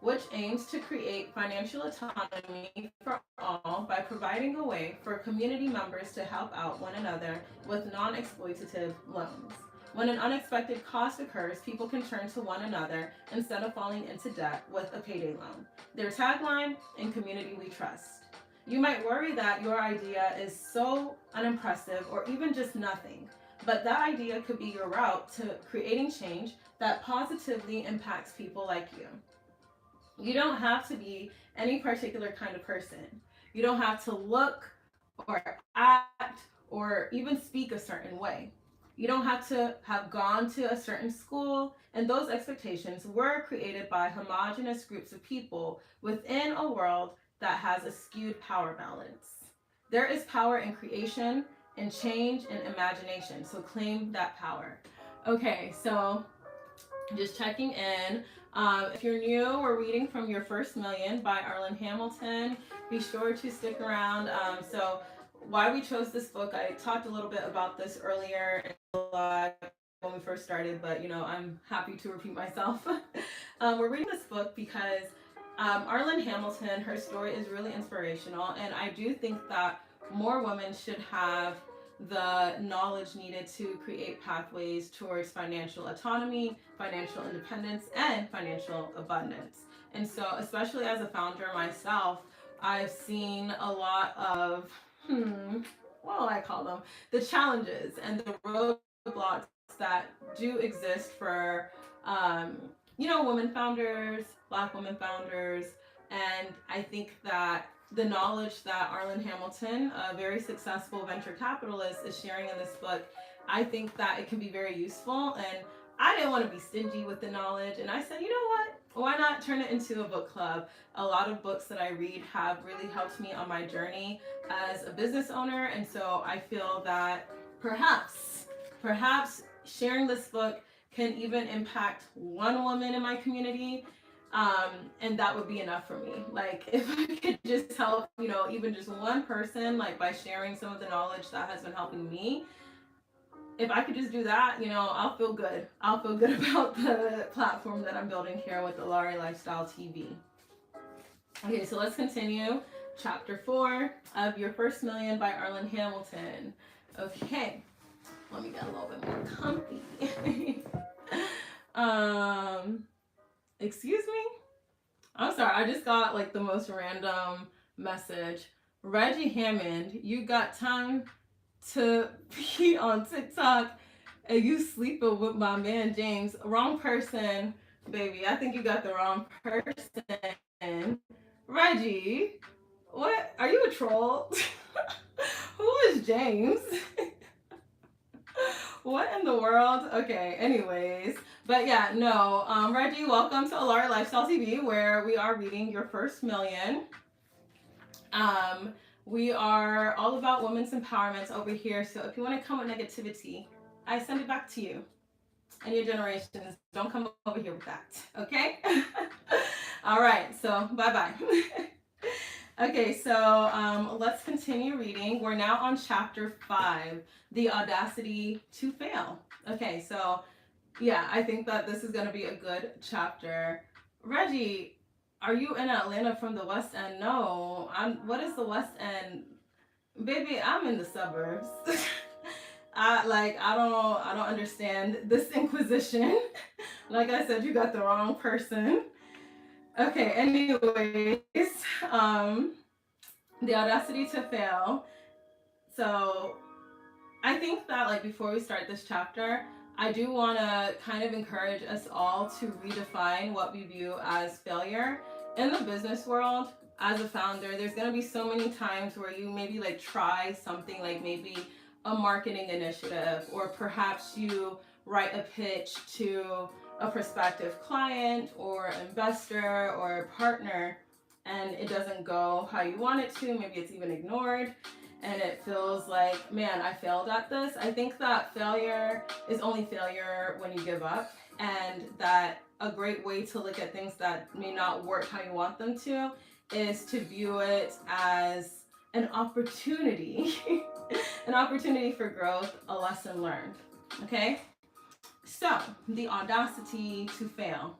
which aims to create financial autonomy for all by providing a way for community members to help out one another with non-exploitative loans. When an unexpected cost occurs, people can turn to one another instead of falling into debt with a payday loan. Their tagline, "In community we trust." You might worry that your idea is so unimpressive or even just nothing, but that idea could be your route to creating change that positively impacts people like you. You don't have to be any particular kind of person. You don't have to look or act or even speak a certain way. You don't have to have gone to a certain school, and those expectations were created by homogenous groups of people within a world that has a skewed power balance. There is power in creation, in change, and imagination, so claim that power. Okay, so just checking in. If you're new, we're reading from Your First Million by Arlan Hamilton. Be sure to stick around. So why we chose this book, I talked a little bit about this earlier in the live when we first started, but I'm happy to repeat myself. We're reading this book because Arlan Hamilton, her story is really inspirational, and I do think that more women should have the knowledge needed to create pathways towards financial autonomy, financial independence, and financial abundance. And so, especially as a founder myself, I've seen a lot of, what will I call them? The challenges and the roadblocks that do exist for women founders, Black women founders. And I think that the knowledge that Arlan Hamilton, a very successful venture capitalist, is sharing in this book, I think that it can be very useful. And I didn't want to be stingy with the knowledge. And I said, you know what? Why not turn it into a book club? A lot of books that I read have really helped me on my journey as a business owner. And so I feel that perhaps sharing this book can even impact one woman in my community. And that would be enough for me. Like, if I could just help, even just one person, like by sharing some of the knowledge that has been helping me, if I could just do that, I'll feel good. I'll feel good about the platform that I'm building here with Alaere Lifestyle TV. Okay, so let's continue. Chapter 4 of Your First Million by Arlan Hamilton. Okay, let me get a little bit more comfy. Excuse me? I'm sorry, I just got like the most random message. Reggie Hammond, you got time to be on TikTok and you sleeping with my man James. Wrong person, baby. I think you got the wrong person. Reggie, what? Are you a troll? Who is James? What in the world? Okay, anyways. But yeah, no. Reggie, welcome to Alaere Lifestyle TV, where we are reading Your First Million. We are all about women's empowerment over here. So if you want to come with negativity, I send it back to you and your generations. Don't come over here with that. Okay? All right. So bye-bye. Okay, so let's continue reading. We're now on chapter 5, The Audacity to Fail. Okay, so yeah, I think that this is going to be a good chapter. Reggie, are you in Atlanta from the West End? No. What is the West End? Baby, I'm in the suburbs. I don't understand this inquisition. Like I said, you got the wrong person. Okay, anyways, the audacity to fail. So I think that, like, before we start this chapter, I do want to kind of encourage us all to redefine what we view as failure. In the business world, as a founder, there's going to be so many times where you maybe like try something, like maybe a marketing initiative, or perhaps you write a pitch to a prospective client or investor or partner, and it doesn't go how you want it to. Maybe it's even ignored, and it feels like, man, I failed at this. I think that failure is only failure when you give up, and that a great way to look at things that may not work how you want them to is to view it as an opportunity, an opportunity for growth, a lesson learned. Okay? So, the audacity to fail.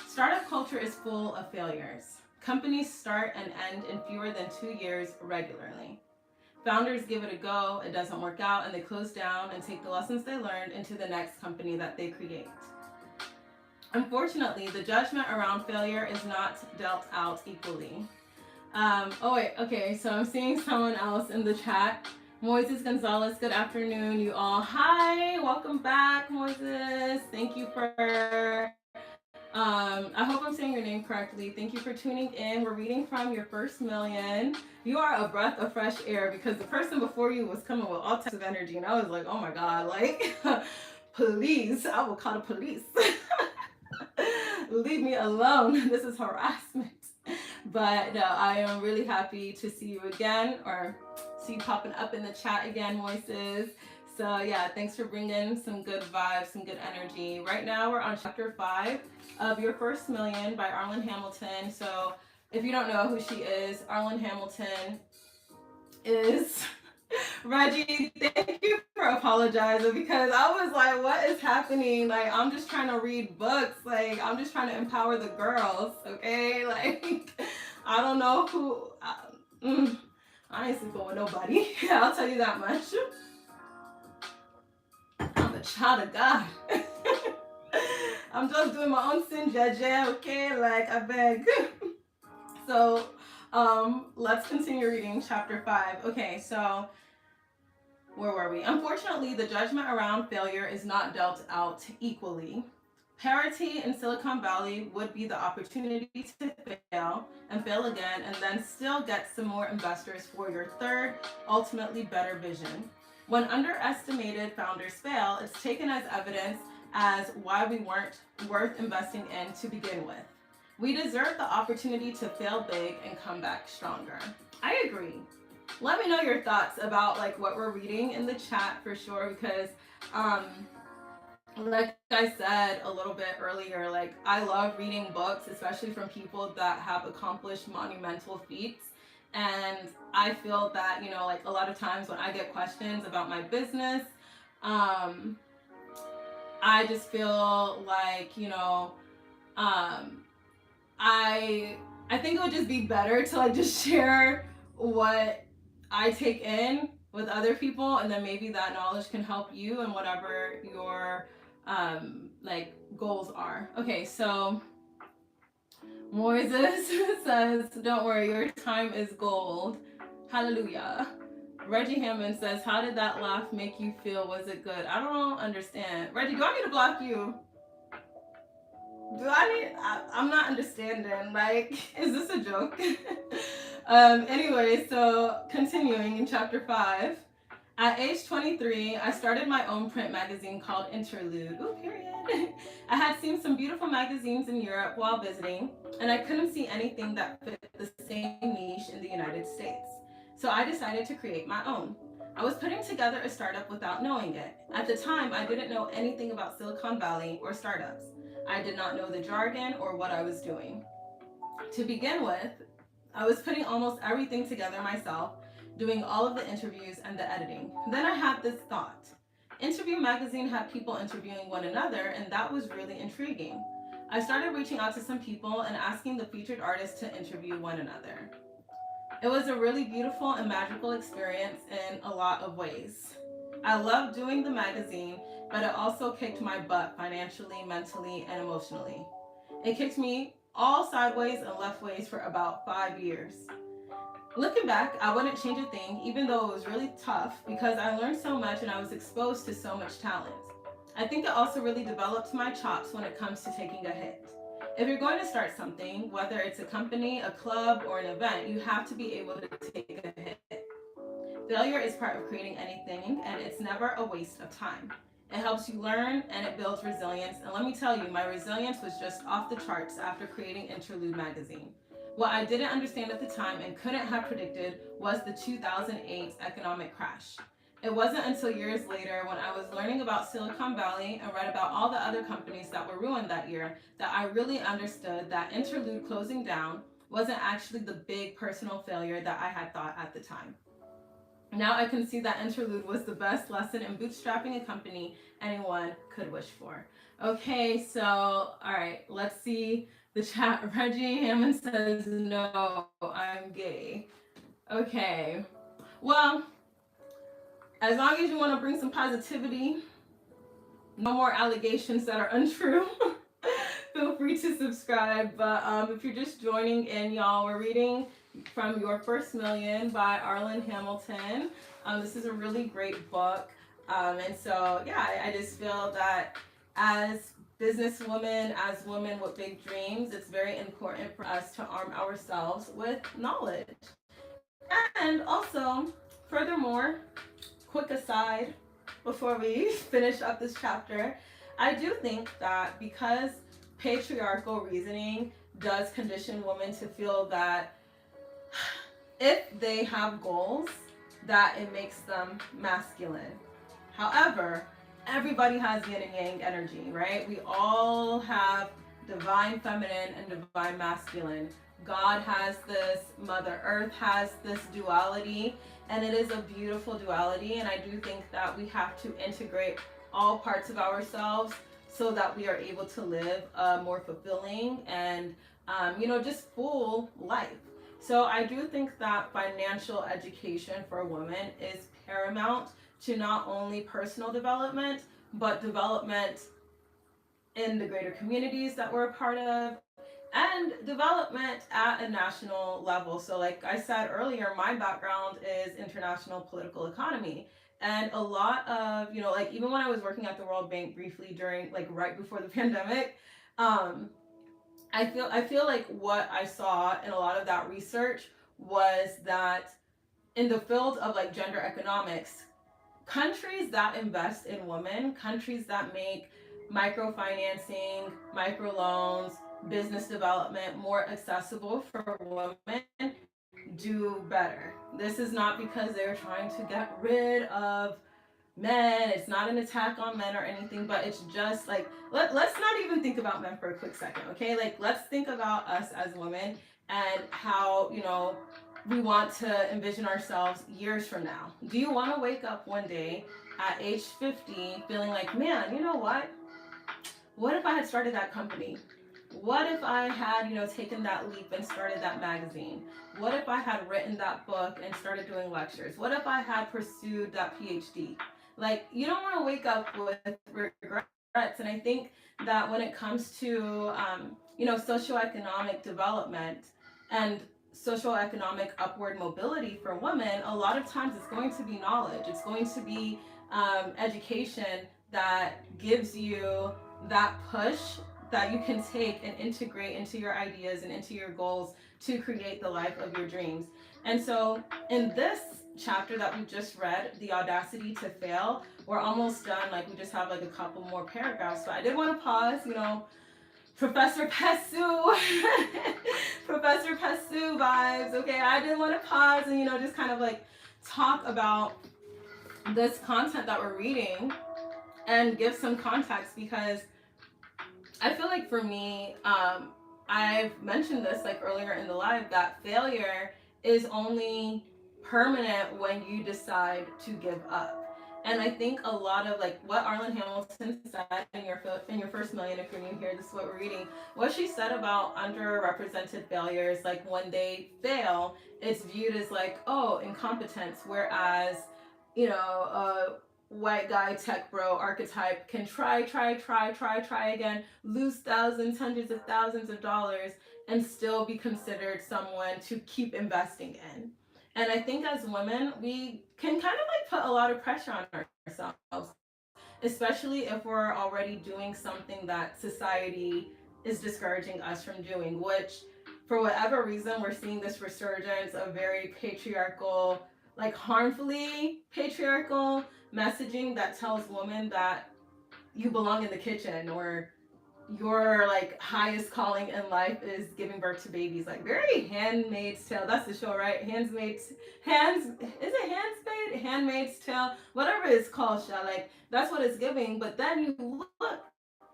Startup culture is full of failures. Companies start and end in fewer than 2 years regularly. Founders give it a go, it doesn't work out, and they close down and take the lessons they learned into the next company that they create. Unfortunately, the judgment around failure is not dealt out equally. So I'm seeing someone else in the chat. Moises Gonzalez, good afternoon, you all. Hi, welcome back, Moises. Thank you for, I hope I'm saying your name correctly. Thank you for tuning in. We're reading from Your First Million. You are a breath of fresh air, because the person before you was coming with all types of energy, and I was like, oh my God, like, please, I will call the police. Leave me alone. This is harassment. But no, I am really happy to see you again, or see you popping up in the chat again, Moises. So yeah, thanks for bringing some good vibes, some good energy. Right now we're on chapter 5 of Your First Million by Arlan Hamilton. So if you don't know who she is, Arlan Hamilton is... Reggie, thank you for apologizing, because I was like, what is happening? Like, I'm just trying to read books. Like, I'm just trying to empower the girls, okay? Like, I don't know who... I ain't sleeping with nobody. I'll tell you that much. I'm a child of God. I'm just doing my own sin, Jaja, okay? Like, I beg. So, let's continue reading chapter 5. Okay, so where were we? Unfortunately, the judgment around failure is not dealt out equally. Parity in Silicon Valley would be the opportunity to fail and fail again and then still get some more investors for your third, ultimately better vision. When underestimated founders fail, it's taken as evidence as why we weren't worth investing in to begin with. We deserve the opportunity to fail big and come back stronger. I agree. Let me know your thoughts about like what we're reading in the chat for sure because um like I said a little bit earlier, like I love reading books, especially from people that have accomplished monumental feats. And I feel that, you know, like a lot of times when I get questions about my business, um, I just feel like, you know, um, I I think it would just be better to like just share what I take in with other people, and then maybe that knowledge can help you in whatever your like goals are. Okay, so Moises says, "Don't worry, your time is gold." Hallelujah. Reggie Hammond says, "How did that laugh make you feel? Was it good?" I don't understand. Reggie, do I need to block you? Do I need? I'm not understanding. Like, is this a joke? Anyway, so continuing in chapter 5. At age 23, I started my own print magazine called Interlude. Ooh, period. I had seen some beautiful magazines in Europe while visiting, and I couldn't see anything that fit the same niche in the United States. So I decided to create my own. I was putting together a startup without knowing it. At the time, I didn't know anything about Silicon Valley or startups. I did not know the jargon or what I was doing. To begin with, I was putting almost everything together myself, doing all of the interviews and the editing. Then I had this thought. Interview Magazine had people interviewing one another, and that was really intriguing. I started reaching out to some people and asking the featured artists to interview one another. It was a really beautiful and magical experience in a lot of ways. I loved doing the magazine, but it also kicked my butt financially, mentally, and emotionally. It kicked me all sideways and left ways for about 5 years. Looking back, I wouldn't change a thing, even though it was really tough, because I learned so much and I was exposed to so much talent. I think it also really developed my chops when it comes to taking a hit. If you're going to start something, whether it's a company, a club, or an event, you have to be able to take a hit. Failure is part of creating anything, and it's never a waste of time. It helps you learn and it builds resilience. And let me tell you, my resilience was just off the charts after creating Interlude magazine. What I didn't understand at the time and couldn't have predicted was the 2008 economic crash. It wasn't until years later when I was learning about Silicon Valley and read about all the other companies that were ruined that year that I really understood that Interlude closing down wasn't actually the big personal failure that I had thought at the time. Now I can see that Interlude was the best lesson in bootstrapping a company anyone could wish for. Okay, so, all right, let's see the chat. Reggie Hammond says, no, I'm gay. Okay, well, as long as you want to bring some positivity, no more allegations that are untrue. Feel free to subscribe. But if you're just joining in, y'all, we're reading from Your First Million by Arlan Hamilton. This is a really great book. And so, yeah, I just feel that as businesswomen, as women with big dreams, it's very important for us to arm ourselves with knowledge. And also, furthermore, quick aside before we finish up this chapter, I do think that because patriarchal reasoning does condition women to feel that if they have goals, that it makes them masculine. However, everybody has yin and yang energy, right? We all have divine feminine and divine masculine. God has this, Mother Earth has this duality, and it is a beautiful duality. And I do think that we have to integrate all parts of ourselves so that we are able to live a more fulfilling and, just full life. So I do think that financial education for women is paramount to not only personal development, but development in the greater communities that we're a part of, and development at a national level. So, like I said earlier, my background is international political economy. And a lot of, like even when I was working at the World Bank briefly during like right before the pandemic, um, I feel like what I saw in a lot of that research was that in the field of like gender economics, countries that invest in women, countries that make microfinancing, microloans, business development more accessible for women do better. This is not because they're trying to get rid of men. It's not an attack on men or anything, but it's just like, let's not even think about men for a quick second, okay? Like, let's think about us as women and how, we want to envision ourselves years from now. Do you want to wake up one day at age 50 feeling like, man, you know what if I had started that company? What if I had, taken that leap and started that magazine? What if I had written that book and started doing lectures? What if I had pursued that PhD? Like, you don't want to wake up with regrets. And I think that when it comes to, socioeconomic development and socioeconomic upward mobility for women, a lot of times it's going to be knowledge. It's going to be education that gives you that push that you can take and integrate into your ideas and into your goals to create the life of your dreams. And so, in this chapter that we just read, The Audacity to Fail, we're almost done. Like, we just have like a couple more paragraphs. But I did want to pause, Professor Pessu, Professor Pessu vibes. Okay, I did want to pause and, just kind of like talk about this content that we're reading and give some context because I feel like for me, I've mentioned this like earlier in the live that failure is only permanent when you decide to give up. And I think a lot of like what Arlan Hamilton said in your first million, if you're new here, this is what we're reading. What she said about underrepresented failures, like when they fail, it's viewed as like, oh, incompetence, whereas white guy tech bro archetype can try again, lose thousands, hundreds of thousands of dollars, and still be considered someone to keep investing in. And I think as women, we can kind of like put a lot of pressure on ourselves, especially if we're already doing something that society is discouraging us from doing, which for whatever reason, we're seeing this resurgence of very patriarchal, like harmfully patriarchal messaging that tells women that you belong in the kitchen or your like highest calling in life is giving birth to babies. Like very Handmaid's Tale. That's the show, right? Handmaid's Tale, whatever it's called, Sha. Like that's what it's giving. But then you look,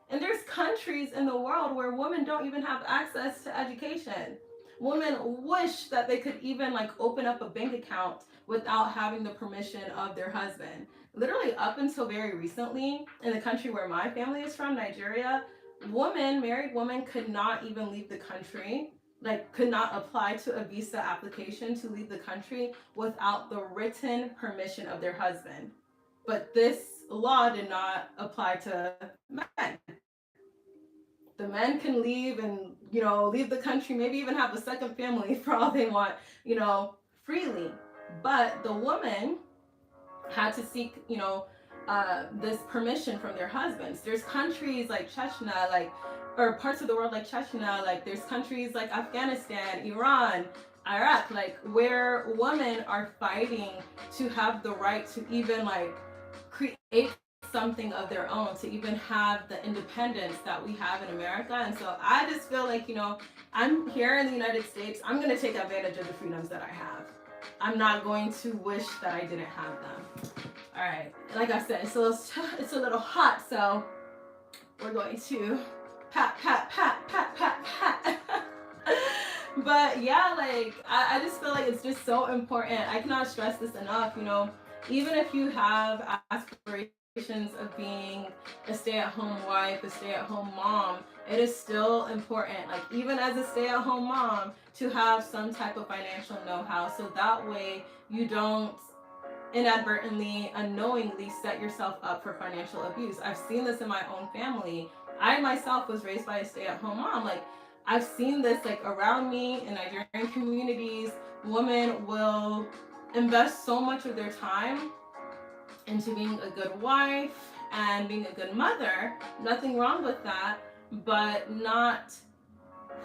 and there's countries in the world where women don't even have access to education. Women wish that they could even like open up a bank account without having the permission of their husband. Literally up until very recently, in the country where my family is from, Nigeria, married women could not even leave the country, like could not apply to a visa application to leave the country without the written permission of their husband. But this law did not apply to men. The men can leave and, leave the country, maybe even have a second family for all they want, freely. But the woman had to seek, this permission from their husbands. There's countries like Chechnya, or parts of the world like Chechnya, like there's countries like Afghanistan, Iran, Iraq, like where women are fighting to have the right to even like create something of their own, to even have the independence that we have in America. And so I just feel like, I'm here in the United States. I'm going to take advantage of the freedoms that I have. I'm not going to wish that I didn't have them. All right. Like I said, it's a little hot, so we're going to pat, pat, pat, pat, pat, pat. But yeah, like I just feel like it's just so important. I cannot stress this enough. Even if you have aspirations of being a stay-at-home wife, a stay-at-home mom, it is still important, like even as a stay-at-home mom, to have some type of financial know-how, so that way you don't inadvertently, unknowingly set yourself up for financial abuse. I've seen this in my own family. I myself was raised by a stay-at-home mom. Like I've seen this like around me in Nigerian communities. Women will invest so much of their time into being a good wife and being a good mother. Nothing wrong with that, but not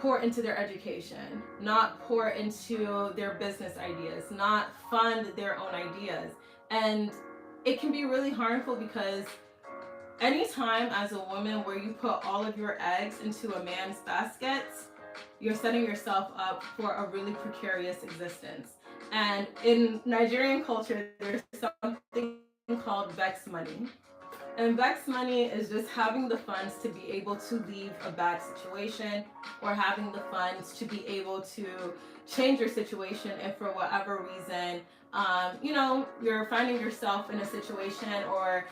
pour into their education, not pour into their business ideas, not fund their own ideas. And it can be really harmful because anytime as a woman where you put all of your eggs into a man's baskets, you're setting yourself up for a really precarious existence. And in Nigerian culture, there's something called vex money. And vex money is just having the funds to be able to leave a bad situation, or having the funds to be able to change your situation if for whatever reason, you're finding yourself in a situation or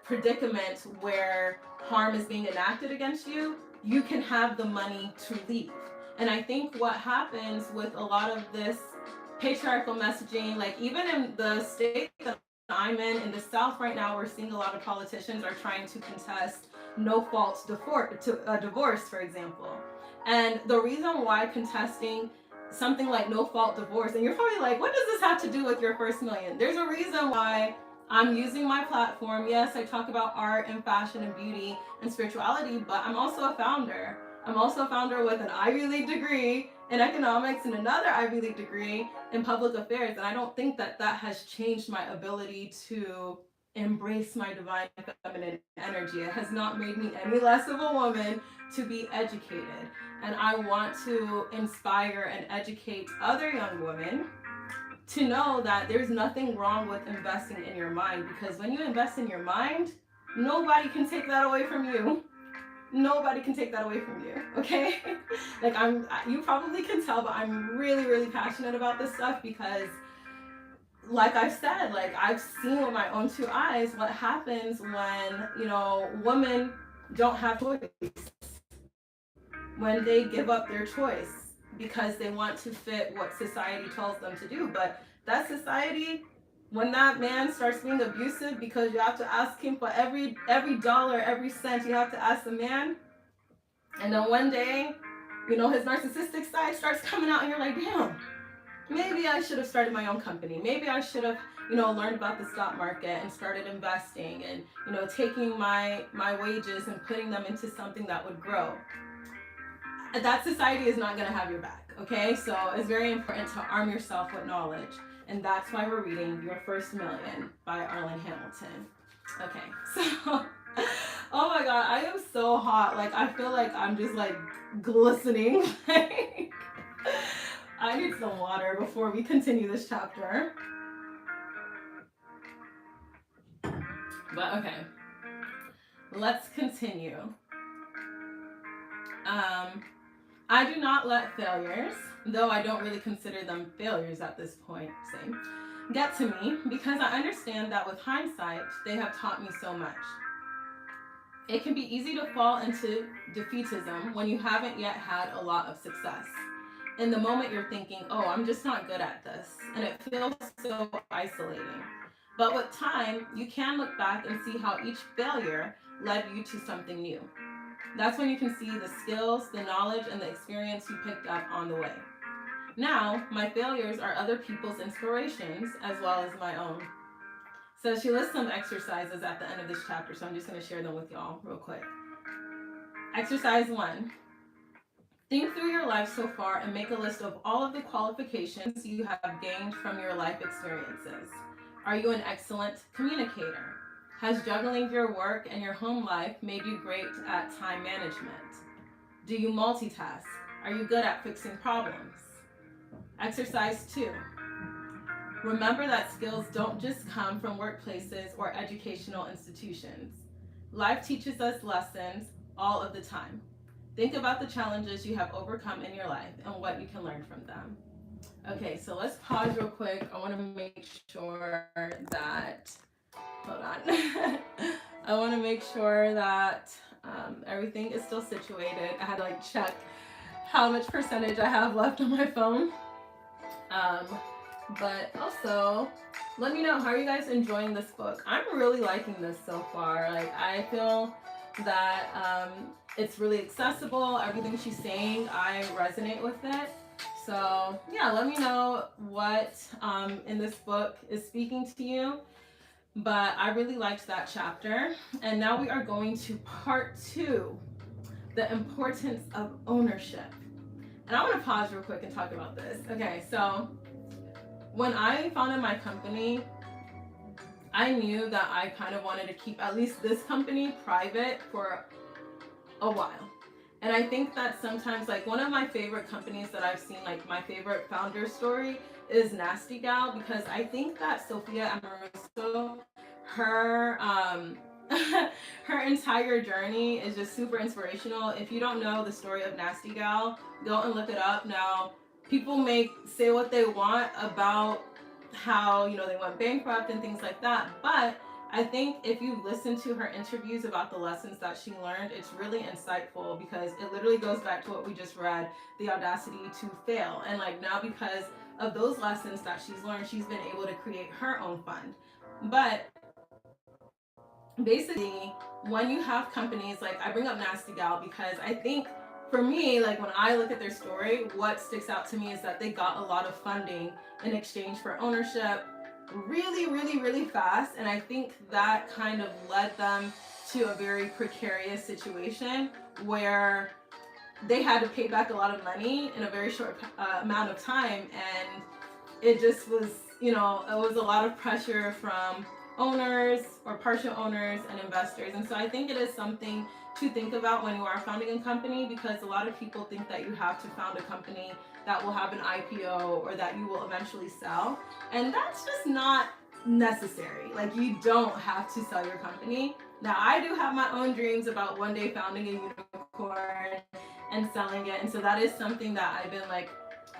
predicament where harm is being enacted against you, you can have the money to leave. And I think what happens with a lot of this patriarchal messaging, like even in the state that I'm in the South right now, we're seeing a lot of politicians are trying to contest no fault divorce, for example. And the reason why contesting something like no fault divorce, and you're probably like, what does this have to do with your first million? There's a reason why I'm using my platform. Yes, I talk about art and fashion and beauty and spirituality, but I'm also a founder. I'm also a founder with an Ivy League degree in economics and another Ivy League degree in public affairs. And I don't think that that has changed my ability to embrace my divine feminine energy. It has not made me any less of a woman to be educated. And I want to inspire and educate other young women to know that there's nothing wrong with investing in your mind, because when you invest in your mind, nobody can take that away from you. Nobody can take that away from you, okay? Like you probably can tell, but I'm really, really passionate about this stuff because, like I've said, like I've seen with my own two eyes what happens when, women don't have choice, when they give up their choice because they want to fit what society tells them to do. But that society, when that man starts being abusive because you have to ask him for every dollar, every cent, you have to ask the man. And then one day, his narcissistic side starts coming out and you're like, damn, maybe I should have started my own company. Maybe I should have, learned about the stock market and started investing and, taking my wages and putting them into something that would grow. That society is not going to have your back, okay? So it's very important to arm yourself with knowledge. And that's why we're reading Your First Million by Arlan Hamilton. Okay, so, oh my God, I am so hot. Like, I feel like I'm just like glistening. I need some water before we continue this chapter. But okay, let's continue. I do not let failures, though I don't really consider them failures at this point, get to me, because I understand that with hindsight, they have taught me so much. It can be easy to fall into defeatism when you haven't yet had a lot of success. In the moment, you're thinking, oh, I'm just not good at this, and it feels so isolating. But with time, you can look back and see how each failure led you to something new. That's when you can see the skills, the knowledge, and the experience you picked up on the way. Now, my failures are other people's inspirations as well as my own. So she lists some exercises at the end of this chapter, so I'm just going to share them with y'all real quick. Exercise 1. Think through your life so far and make a list of all of the qualifications you have gained from your life experiences. Are you an excellent communicator? Has juggling your work and your home life made you great at time management? Do you multitask? Are you good at fixing problems? Exercise 2. Remember that skills don't just come from workplaces or educational institutions. Life teaches us lessons all of the time. Think about the challenges you have overcome in your life and what you can learn from them. Okay, so let's pause real quick. I want to make sure that, hold on. I want to make sure that everything is still situated. I had to check how much percentage I have left on my phone. But also, let me know, how are you guys enjoying this book? I'm really liking this so far. I feel that it's really accessible. Everything she's saying, I resonate with it. So yeah, let me know what in this book is speaking to you. But I really liked that chapter. And now we are going to part 2, the importance of ownership. And I want to pause real quick and talk about this. Okay, so when I founded my company, I knew that I kind of wanted to keep at least this company private for a while. And I think that sometimes, like, one of my favorite companies that I've seen, like, my favorite founder story is Nasty Gal, because I think that Sophia Amoruso, her, her entire journey is just super inspirational. If you don't know the story of Nasty Gal, go and look it up. Now, people may say what they want about how, you know, they went bankrupt and things like that, but I think if you listen to her interviews about the lessons that she learned, it's really insightful, because it literally goes back to what we just read, the audacity to fail. And like now, because of those lessons that she's learned, she's been able to create her own fund. But basically, when you have companies, like I bring up Nasty Gal because I think for me, like when I look at their story, what sticks out to me is that they got a lot of funding in exchange for ownership really, really, really fast. And I think that kind of led them to a very precarious situation where they had to pay back a lot of money in a very short amount of time. And it just was, you know, it was a lot of pressure from owners or partial owners and investors. And so I think it is something to think about when you are founding a company, because a lot of people think that you have to found a company that will have an IPO or that you will eventually sell. And that's just not necessary. Like, you don't have to sell your company. Now, I do have my own dreams about one day founding a unicorn and selling it. And so that is something that I've been like,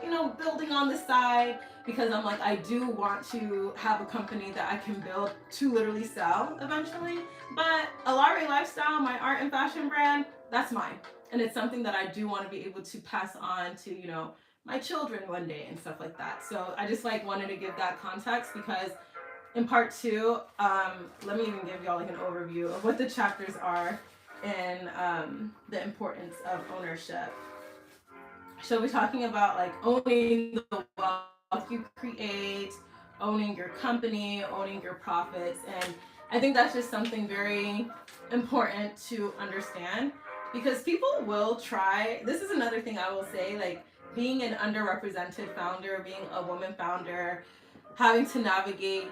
you know, building on the side, because I'm like, I do want to have a company that I can build to literally sell eventually. But Alaere Lifestyle, my art and fashion brand, that's mine. And it's something that I do want to be able to pass on to, you know, my children one day and stuff like that. So I just like wanted to give that context, because in part 2, let me even give y'all like an overview of what the chapters are in the importance of ownership. So we're talking about like owning the wealth you create, owning your company, owning your profits. And I think that's just something very important to understand, because people will try. This is another thing I will say, like being an underrepresented founder, being a woman founder, having to navigate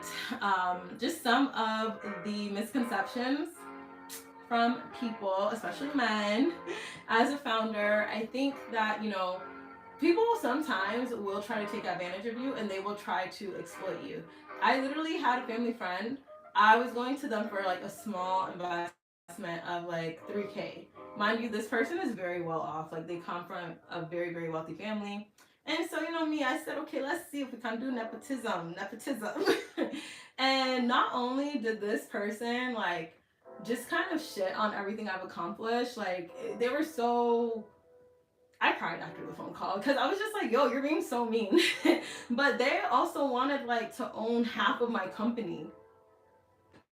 just some of the misconceptions from people, especially men, as a founder. I think that, you know, people sometimes will try to take advantage of you and they will try to exploit you. I literally had a family friend. I was going to them for like a small investment of like 3K. Mind you, this person is very well off. Like, they come from a very, very wealthy family. And so, you know me, I said, okay, let's see if we can do nepotism. And not only did this person like just kind of shit on everything I've accomplished, like they were so, I cried after the phone call, because I was just like, yo, you're being so mean. But they also wanted like to own half of my company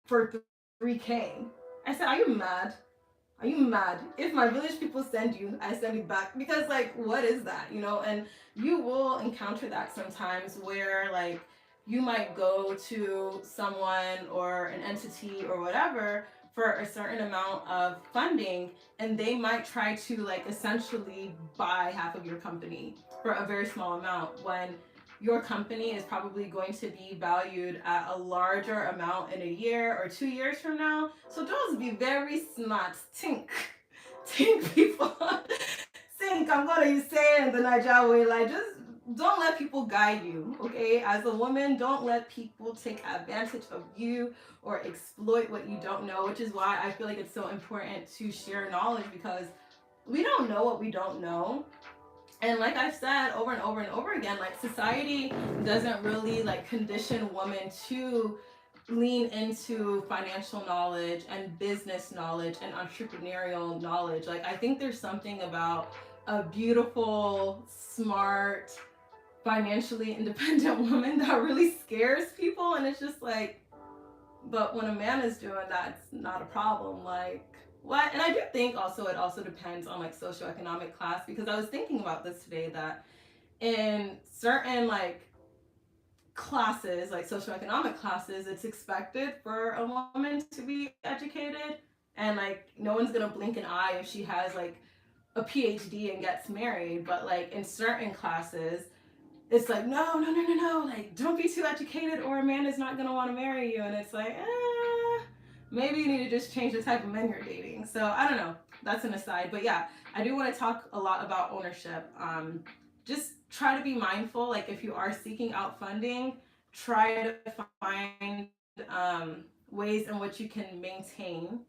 for 3K. I said, are you mad? Are you mad? If my village people send you, I send it back. Because like, what is that? You know, and you will encounter that sometimes, where like you might go to someone or an entity or whatever for a certain amount of funding, and they might try to like essentially buy half of your company for a very small amount, when your company is probably going to be valued at a larger amount in a year or 2 years from now. So just be very smart. Think. Think, people. Think. I'm going to say in the Niger way, like, just don't let people guide you, okay? As a woman, don't let people take advantage of you or exploit what you don't know, which is why I feel like it's so important to share knowledge, because we don't know what we don't know. And like I've said over and over and over again, like society doesn't really like condition women to lean into financial knowledge and business knowledge and entrepreneurial knowledge. Like, I think there's something about a beautiful, smart, financially independent woman that really scares people. And it's just like, but when a man is doing that, it's not a problem. Like, what? And I do think also it also depends on like socioeconomic class, because I was thinking about this today, that in certain like classes, like socioeconomic classes, it's expected for a woman to be educated, and like no one's gonna blink an eye if she has like a PhD and gets married. But like in certain classes, it's like no, like don't be too educated or a man is not gonna want to marry you. And it's like, maybe you need to just change the type of men you're dating. So I don't know. That's an aside. But yeah, I do want to talk a lot about ownership. Just try to be mindful. Like if you are seeking out funding, try to find ways in which you can maintain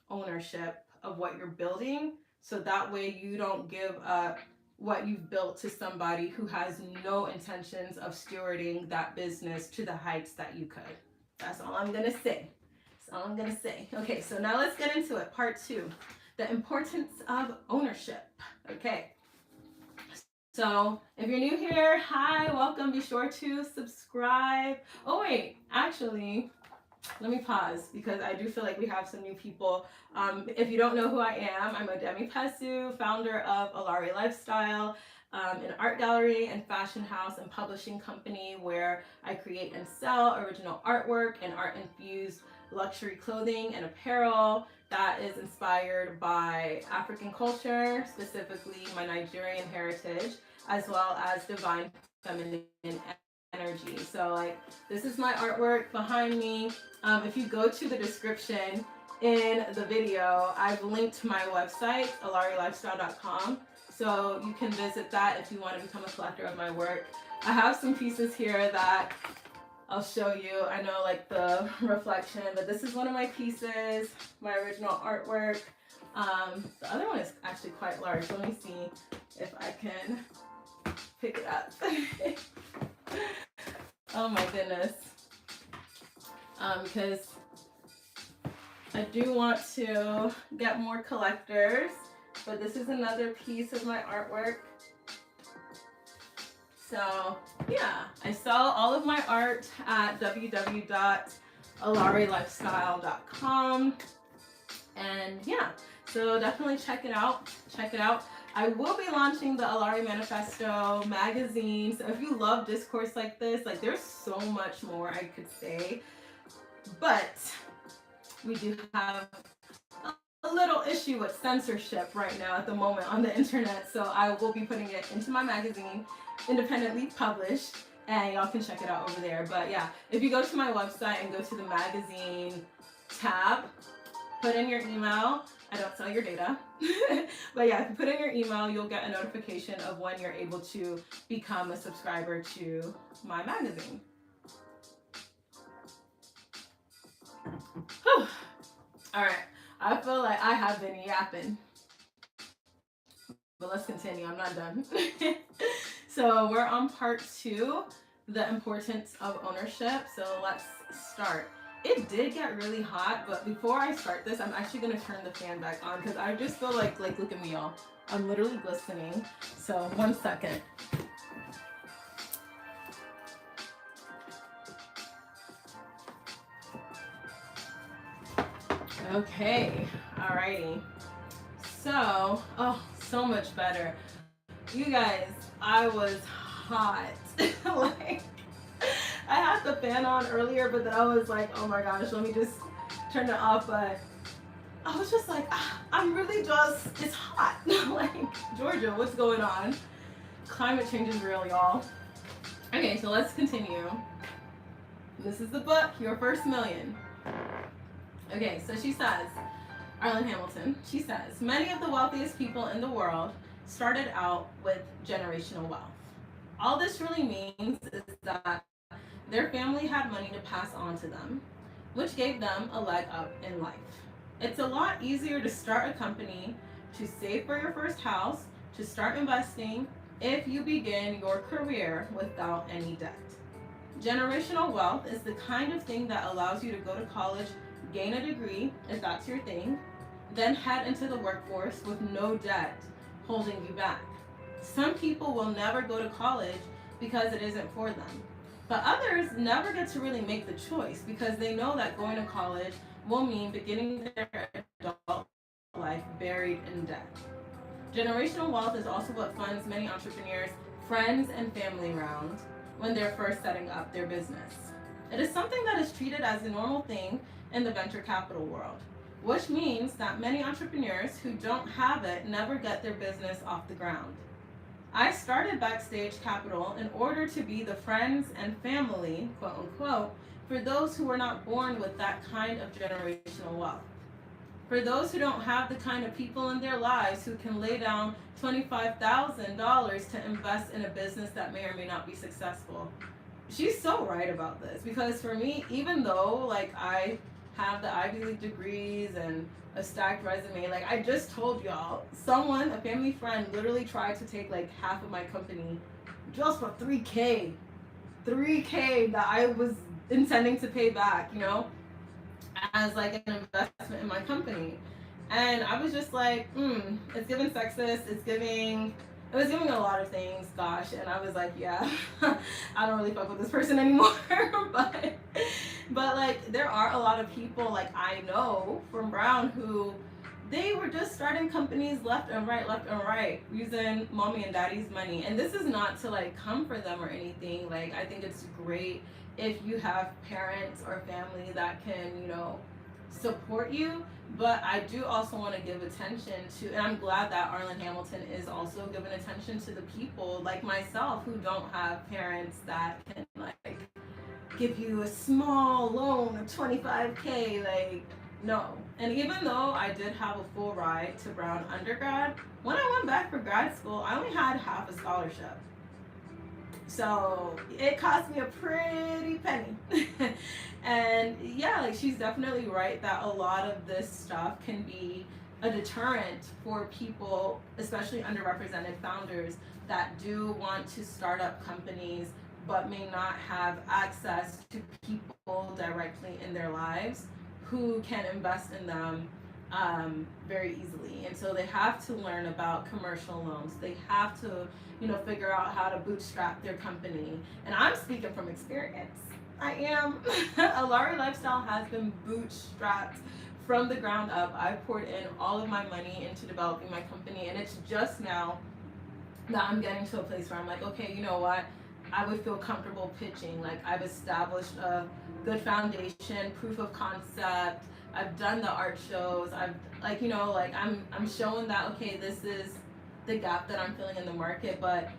ownership of what you're building, so that way you don't give up what you've built to somebody who has no intentions of stewarding that business to the heights that you could. That's all I'm gonna say. That's all I'm gonna say. Okay, so now let's get into it. Part 2, the importance of ownership. Okay, so if you're new here, hi, welcome. Be sure to subscribe. Oh wait, actually, let me pause because I do feel like we have some new people. If you don't know who I am, I'm Odemi Pesu, founder of Alaere Lifestyle, an art gallery and fashion house and publishing company where I create and sell original artwork and art-infused luxury clothing and apparel that is inspired by African culture, specifically my Nigerian heritage, as well as divine feminine energy. So like this is my artwork behind me. If you go to the description in the video, I've linked my website, alarelifestyle.com, so you can visit that if you want to become a collector of my work. I have some pieces here that I'll show you. I know like the reflection, but this is one of my pieces, my original artwork. The other one is actually quite large. Let me see if I can pick it up. Oh my goodness. Because I do want to get more collectors, but this is another piece of my artwork. So yeah, I sell all of my art at www.alarelifestyle.com. And yeah, so definitely check it out. Check it out. I will be launching the Alaere Manifesto magazine. So if you love discourse like this, like there's so much more I could say, but we do have a little issue with censorship right now at the moment on the internet. So I will be putting it into my magazine, independently published, and y'all can check it out over there. But yeah, if you go to my website and go to the magazine tab, put in your email. I don't sell your data. But yeah, if you put in your email, you'll get a notification of when you're able to become a subscriber to my magazine. Whew. All right, I feel like I have been yapping, but let's continue. I'm not done. So we're on part 2, the importance of ownership. So let's start. It did get really hot, but before I start this, I'm actually gonna turn the fan back on because I just feel like look at me, y'all. I'm literally glistening. So 1 second. Okay, alrighty. So, oh, so much better. You guys, I was hot. Like, I had the fan on earlier, but then I was like, oh my gosh, let me just turn it off. But I was just like, I'm really just, it's hot. Like, Georgia, what's going on? Climate change is real, y'all. Okay, so let's continue. This is the book, Your First Million. Okay, so she says, Arlan Hamilton, she says, many of the wealthiest people in the world started out with generational wealth. All this really means is that their family had money to pass on to them, which gave them a leg up in life. It's a lot easier to start a company, to save for your first house, to start investing, if you begin your career without any debt. Generational wealth is the kind of thing that allows you to go to college, gain a degree, if that's your thing, then head into the workforce with no debt holding you back. Some people will never go to college because it isn't for them. But others never get to really make the choice because they know that going to college will mean beginning their adult life buried in debt. Generational wealth is also what funds many entrepreneurs' friends and family rounds, when they're first setting up their business. It is something that is treated as a normal thing in the venture capital world, which means that many entrepreneurs who don't have it never get their business off the ground. I started Backstage Capital in order to be the friends and family, quote unquote, for those who were not born with that kind of generational wealth. For those who don't have the kind of people in their lives who can lay down $25,000 to invest in a business that may or may not be successful. She's so right about this, because for me, even though like I have the Ivy League degrees and a stacked resume, like I just told y'all, someone, a family friend, literally tried to take like half of my company just for 3K. 3K that I was intending to pay back, you know, as like an investment in my company. And I was just like, it's giving sexist, it was giving a lot of things, gosh. And I was like, yeah, I don't really fuck with this person anymore. but like, there are a lot of people like I know from Brown who they were just starting companies left and right, using mommy and daddy's money. And this is not to like come for them or anything. Like, I think it's great if you have parents or family that can, you know, support you. But I do also want to give attention to, and I'm glad that Arlan Hamilton is also giving attention to the people like myself who don't have parents that can like give you a small loan of 25K, like, no. And even though I did have a full ride to Brown undergrad, when I went back for grad school, I only had half a scholarship. So it cost me a pretty penny. And yeah, like she's definitely right that a lot of this stuff can be a deterrent for people, especially underrepresented founders that do want to start up companies but may not have access to people directly in their lives who can invest in them very easily. And so they have to learn about commercial loans. They have to, you know, figure out how to bootstrap their company. And I'm speaking from experience. I am. Alaere Lifestyle has been bootstrapped from the ground up. I poured in all of my money into developing my company, and it's just now that I'm getting to a place where I'm like, okay, you know what? I would feel comfortable pitching. Like, I've established a good foundation, proof of concept. I've done the art shows. I've like, you know, like I'm showing that, okay, this is the gap that I'm filling in the market. But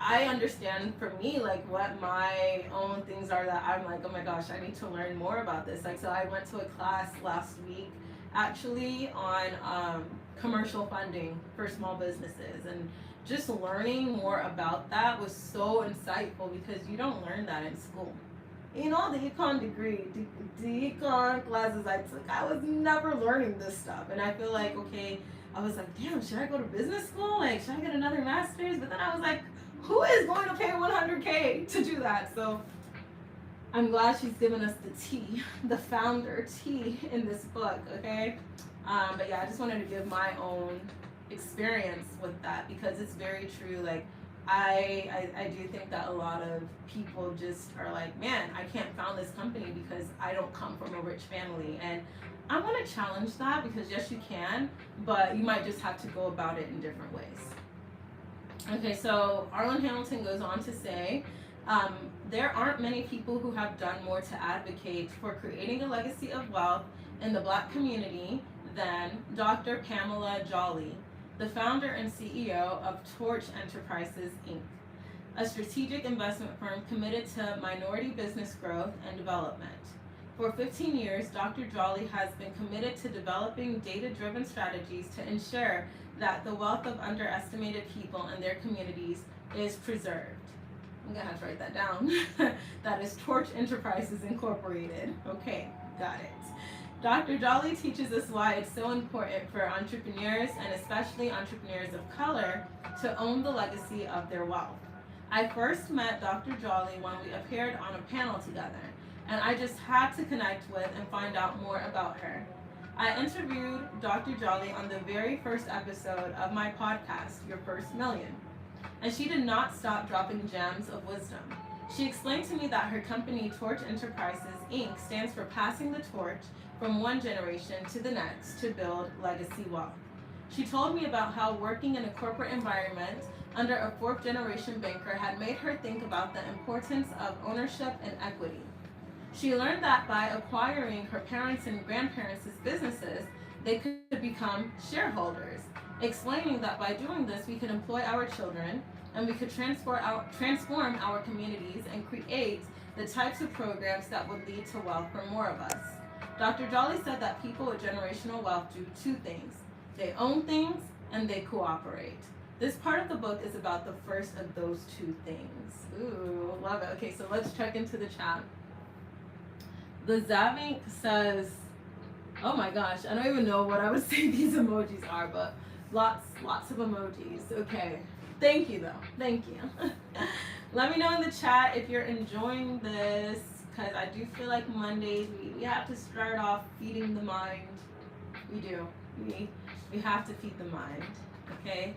I understand for me, like what my own things are that I'm like, oh my gosh, I need to learn more about this. Like, so I went to a class last week actually on commercial funding for small businesses, and just learning more about that was so insightful because you don't learn that in school. You know, the econ degree, the econ classes I took, I was never learning this stuff. And I feel like, okay, I was like, damn, should I go to business school? Like, should I get another master's? But then I was like, who is going to pay 100K to do that? So I'm glad she's given us the tea, the founder tea in this book, okay? But yeah, I just wanted to give my own experience with that because it's very true. Like, I do think that a lot of people just are like, man, I can't found this company because I don't come from a rich family. And I want to challenge that because yes, you can, but you might just have to go about it in different ways. Okay, so Arlan Hamilton goes on to say, there aren't many people who have done more to advocate for creating a legacy of wealth in the Black community than Dr. Pamela Jolly, the founder and CEO of Torch Enterprises, Inc., a strategic investment firm committed to minority business growth and development. For 15 years, Dr. Jolly has been committed to developing data-driven strategies to ensure that the wealth of underestimated people in their communities is preserved. I'm gonna have to write that down. That is Torch Enterprises Incorporated. Okay, got it. Dr. Jolly teaches us why it's so important for entrepreneurs, and especially entrepreneurs of color, to own the legacy of their wealth. I first met Dr. Jolly when we appeared on a panel together, and I just had to connect with and find out more about her. I interviewed Dr. Jolly on the very first episode of my podcast, Your First Million, and she did not stop dropping gems of wisdom. She explained to me that her company, Torch Enterprises, Inc., stands for passing the torch from one generation to the next to build legacy wealth. She told me about how working in a corporate environment under a fourth-generation banker had made her think about the importance of ownership and equity. She learned that by acquiring her parents' and grandparents' businesses, they could become shareholders, explaining that by doing this, we could employ our children and we could transform our communities and create the types of programs that would lead to wealth for more of us. Dr. Jolly said that people with generational wealth do two things: they own things and they cooperate. This part of the book is about the first of those two things. Ooh, love it. Okay, so let's check into the chat. The Zavink says, oh my gosh, I don't even know what I would say these emojis are, but lots of emojis. Okay, thank you though, thank you. Let me know in the chat if you're enjoying this, because I do feel like Mondays we have to start off feeding the mind. We do, we have to feed the mind, okay?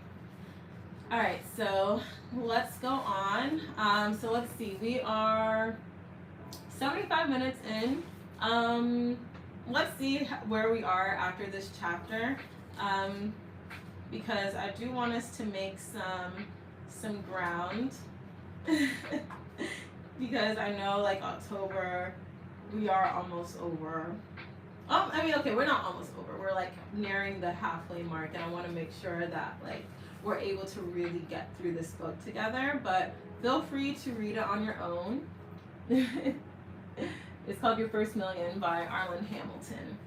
All right, so let's go on. So let's see, we are 75 minutes in. Let's see where we are after this chapter, because I do want us to make some ground. Because I know like October, we are almost over. I mean, okay, we're not almost over. We're like nearing the halfway mark, and I want to make sure that like we're able to really get through this book together. But feel free to read it on your own. It's called Your First Million by Arlan Hamilton.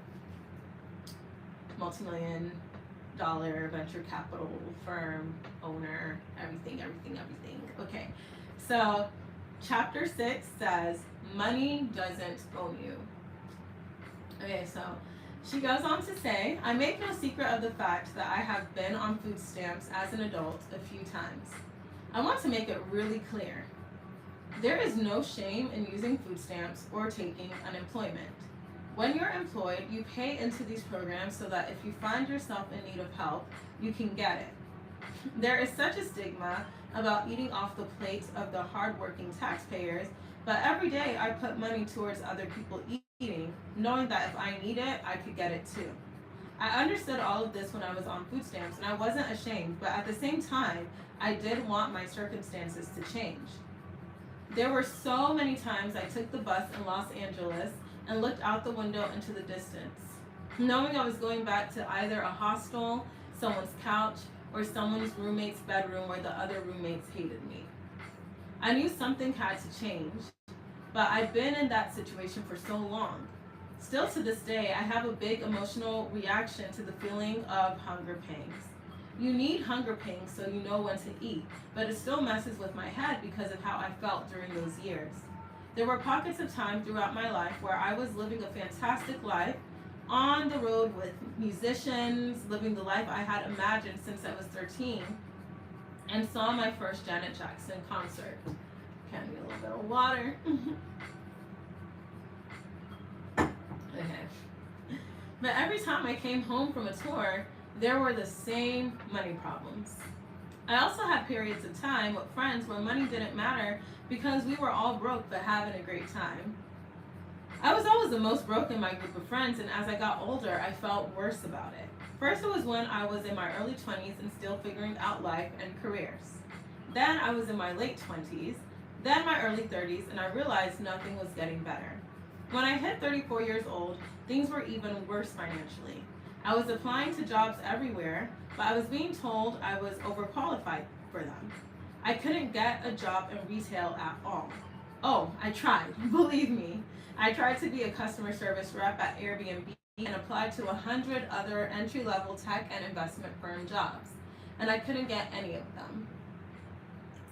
Multi-million-dollar venture capital firm owner, everything. Okay, so chapter 6 says, money doesn't own you. Okay, so she goes on to say, I make no secret of the fact that I have been on food stamps as an adult a few times. I want to make it really clear. There is no shame in using food stamps or taking unemployment. When you're employed, you pay into these programs so that if you find yourself in need of help, you can get it. There is such a stigma about eating off the plates of the hardworking taxpayers, but every day I put money towards other people eating, knowing that if I need it, I could get it too. I understood all of this when I was on food stamps, and I wasn't ashamed, but at the same time, I did want my circumstances to change. There were so many times I took the bus in Los Angeles and looked out the window into the distance, knowing I was going back to either a hostel, someone's couch, or someone's roommate's bedroom where the other roommates hated me. I knew something had to change, but I'd been in that situation for so long. Still to this day, I have a big emotional reaction to the feeling of hunger pangs. You need hunger pangs so you know when to eat, but it still messes with my head because of how I felt during those years. There were pockets of time throughout my life where I was living a fantastic life, on the road with musicians, living the life I had imagined since I was 13, and saw my first Janet Jackson concert. Can I get a little bit of water? Okay. But every time I came home from a tour, there were the same money problems. I also had periods of time with friends where money didn't matter because we were all broke but having a great time. I was always the most broke in my group of friends, and as I got older, I felt worse about it. First, it was when I was in my early 20s and still figuring out life and careers. Then I was in my late 20s, then my early 30s, and I realized nothing was getting better. When I hit 34 years old, things were even worse financially. I was applying to jobs everywhere, but I was being told I was overqualified for them. I couldn't get a job in retail at all. Oh, I tried, believe me. I tried to be a customer service rep at Airbnb and applied to 100 other entry-level tech and investment firm jobs, and I couldn't get any of them.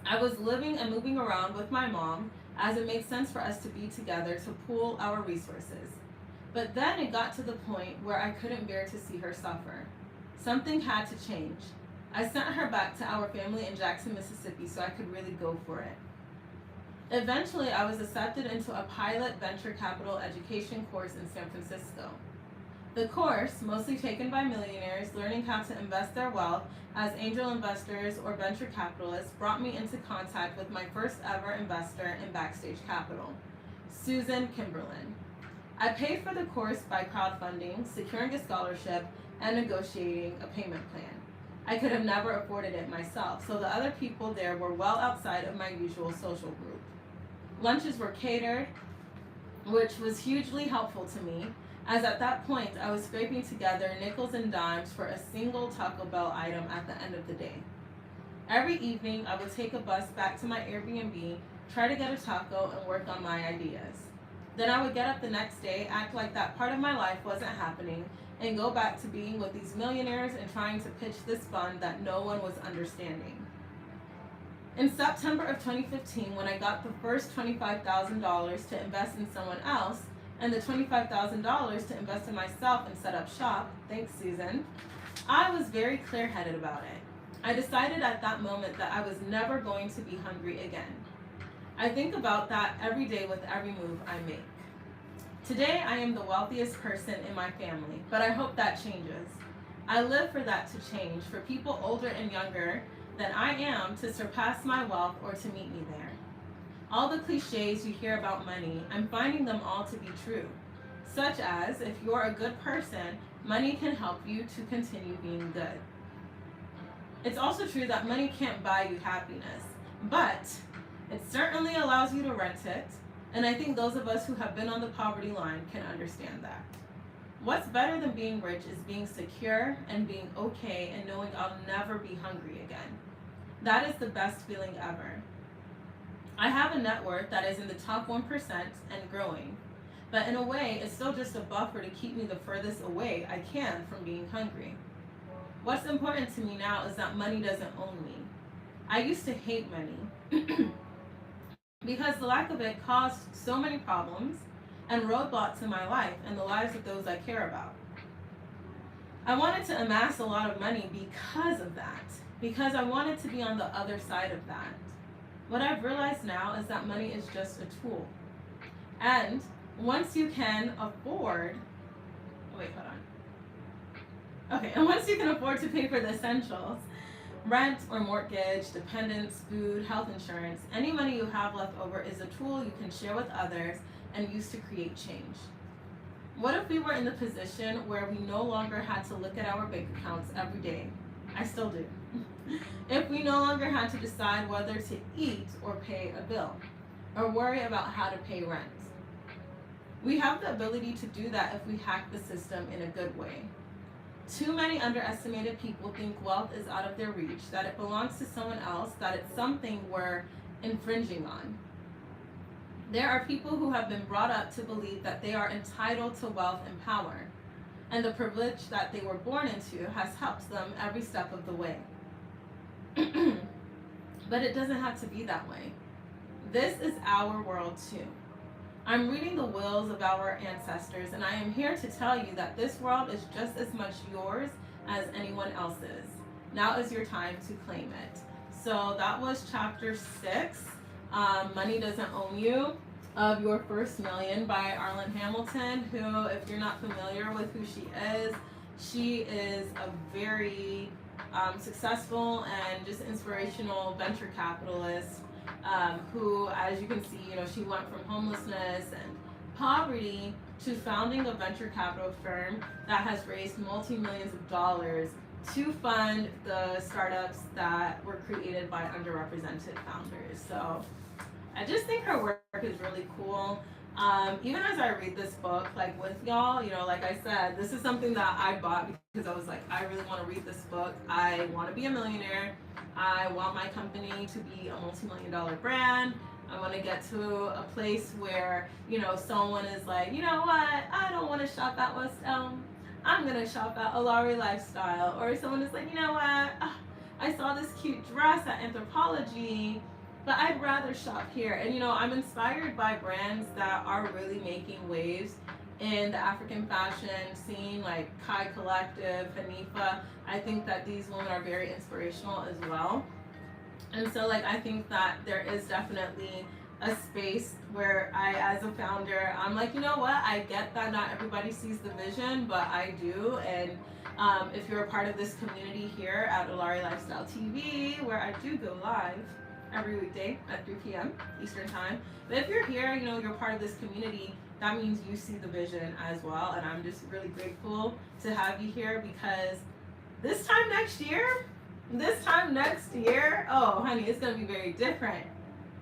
I was living and moving around with my mom as it made sense for us to be together to pool our resources. But then it got to the point where I couldn't bear to see her suffer. Something had to change. I sent her back to our family in Jackson, Mississippi so I could really go for it. Eventually, I was accepted into a pilot venture capital education course in San Francisco. The course, mostly taken by millionaires learning how to invest their wealth as angel investors or venture capitalists, brought me into contact with my first ever investor in Backstage Capital, Susan Kimberlin. I paid for the course by crowdfunding, securing a scholarship, and negotiating a payment plan. I could have never afforded it myself, so the other people there were well outside of my usual social group. Lunches were catered, which was hugely helpful to me, as at that point I was scraping together nickels and dimes for a single Taco Bell item at the end of the day. Every evening, I would take a bus back to my Airbnb, try to get a taco, and work on my ideas. Then I would get up the next day, act like that part of my life wasn't happening, and go back to being with these millionaires and trying to pitch this fund that no one was understanding. In September of 2015, when I got the first $25,000 to invest in someone else, and the $25,000 to invest in myself and set up shop, thanks Susan, I was very clear-headed about it. I decided at that moment that I was never going to be hungry again. I think about that every day with every move I make. Today, I am the wealthiest person in my family, but I hope that changes. I live for that to change, for people older and younger than I am to surpass my wealth or to meet me there. All the cliches you hear about money, I'm finding them all to be true, such as if you're a good person, money can help you to continue being good. It's also true that money can't buy you happiness, but it certainly allows you to rent it, and I think those of us who have been on the poverty line can understand that. What's better than being rich is being secure and being okay and knowing I'll never be hungry again. That is the best feeling ever. I have a net worth that is in the top 1% and growing, but in a way, it's still just a buffer to keep me the furthest away I can from being hungry. What's important to me now is that money doesn't own me. I used to hate money because the lack of it caused so many problems and roadblocks in my life and the lives of those I care about. I wanted to amass a lot of money because of that, because I wanted to be on the other side of that. What I've realized now is that money is just a tool. And once you can afford, and once you can afford to pay for the essentials, rent or mortgage, dependents, food, health insurance, any money you have left over is a tool you can share with others and use to create change. What if we were in the position where we no longer had to look at our bank accounts every day? I still do. If we no longer had to decide whether to eat or pay a bill, or worry about how to pay rent. We have the ability to do that if we hack the system in a good way. Too many underestimated people think wealth is out of their reach, that it belongs to someone else, that it's something we're infringing on. There are people who have been brought up to believe that they are entitled to wealth and power, and the privilege that they were born into has helped them every step of the way. But it doesn't have to be that way. This is our world too. I'm reading the wills of our ancestors, and I am here to tell you that this world is just as much yours as anyone else's. Now is your time to claim it. So that was chapter 6, Money Doesn't Own You, of Your First Million by Arlan Hamilton, who, if you're not familiar with who she is a very successful and just inspirational venture capitalist who, as you can see, she went from homelessness and poverty to founding a venture capital firm that has raised multi-millions of dollars to fund the startups that were created by underrepresented founders. So I just think her work is really cool. Even as I read this book, like with y'all, like I said, this is something that I bought because I was like, I really want to read this book. I want to be a millionaire. I want my company to be a multi-million-dollar brand. I want to get to a place where, someone is like, you know what, I don't want to shop at West Elm. I'm going to shop at Alaere Lifestyle. Or someone is like, you know what, I saw this cute dress at Anthropologie, but I'd rather shop here. And I'm inspired by brands that are really making waves in the African fashion scene, like Kai Collective, Hanifa. I think that these women are very inspirational as well. And so I think that there is definitely a space where I, as a founder, I'm like, you know what, I get that not everybody sees the vision, but I do. And if you're a part of this community here at Alaere Lifestyle TV, where I do go live every weekday at 3 p.m. Eastern Time. But if you're here, you're part of this community, that means you see the vision as well. And I'm just really grateful to have you here, because this time next year, oh, honey, it's going to be very different.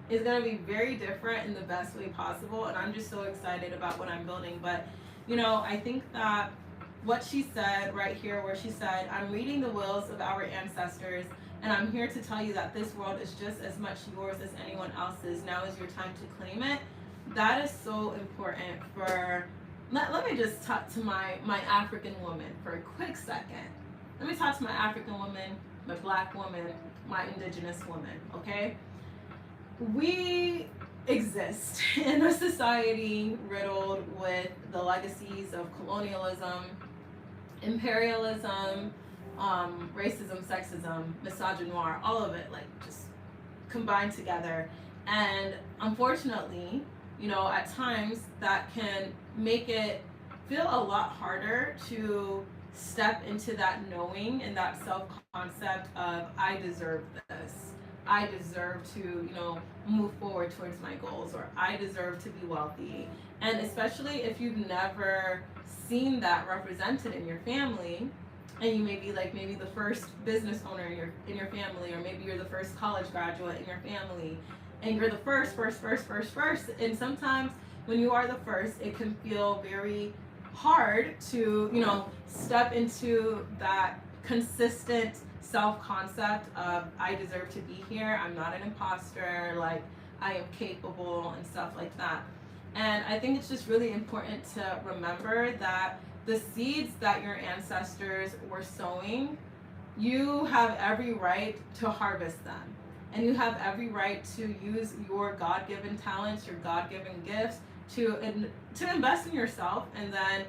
It's going to be very different in the best way possible. And I'm just so excited about what I'm building. But, I think that what she said right here, where she said, I'm reading the wills of our ancestors, and I'm here to tell you that this world is just as much yours as anyone else's. Now is your time to claim it. That is so important for, let me just talk to my African woman for a quick second. Let me talk to my African woman, my Black woman, my Indigenous woman, okay? We exist in a society riddled with the legacies of colonialism, imperialism, racism, sexism, misogynoir, all of it, like, just combined together. And unfortunately, at times that can make it feel a lot harder to step into that knowing and that self-concept of, I deserve this. I deserve to, move forward towards my goals, or I deserve to be wealthy. And especially if you've never seen that represented in your family, and you may be like maybe the first business owner in your family, or maybe you're the first college graduate in your family, and you're the first. And sometimes when you are the first, it can feel very hard to, step into that consistent self-concept of, I deserve to be here, I'm not an imposter, like, I am capable, and stuff like that. And I think it's just really important to remember that the seeds that your ancestors were sowing, you have every right to harvest them. And you have every right to use your God-given talents, your God-given gifts to invest in yourself, and then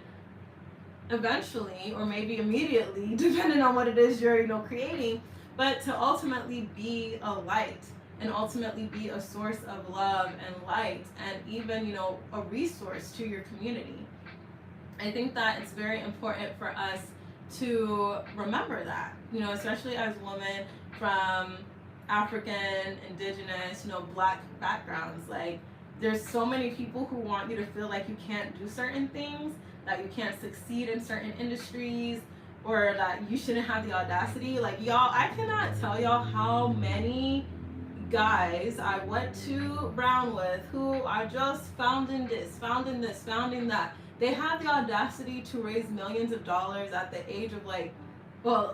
eventually, or maybe immediately, depending on what it is you're creating, but to ultimately be a light, and ultimately be a source of love and light, and even a resource to your community. I think that it's very important for us to remember that, especially as women from African, Indigenous, Black backgrounds. Like, there's so many people who want you to feel like you can't do certain things, that you can't succeed in certain industries, or that you shouldn't have the audacity. Like, y'all, I cannot tell y'all how many guys I went to Brown with who I just found in this, found in that. They had the audacity to raise millions of dollars at the age of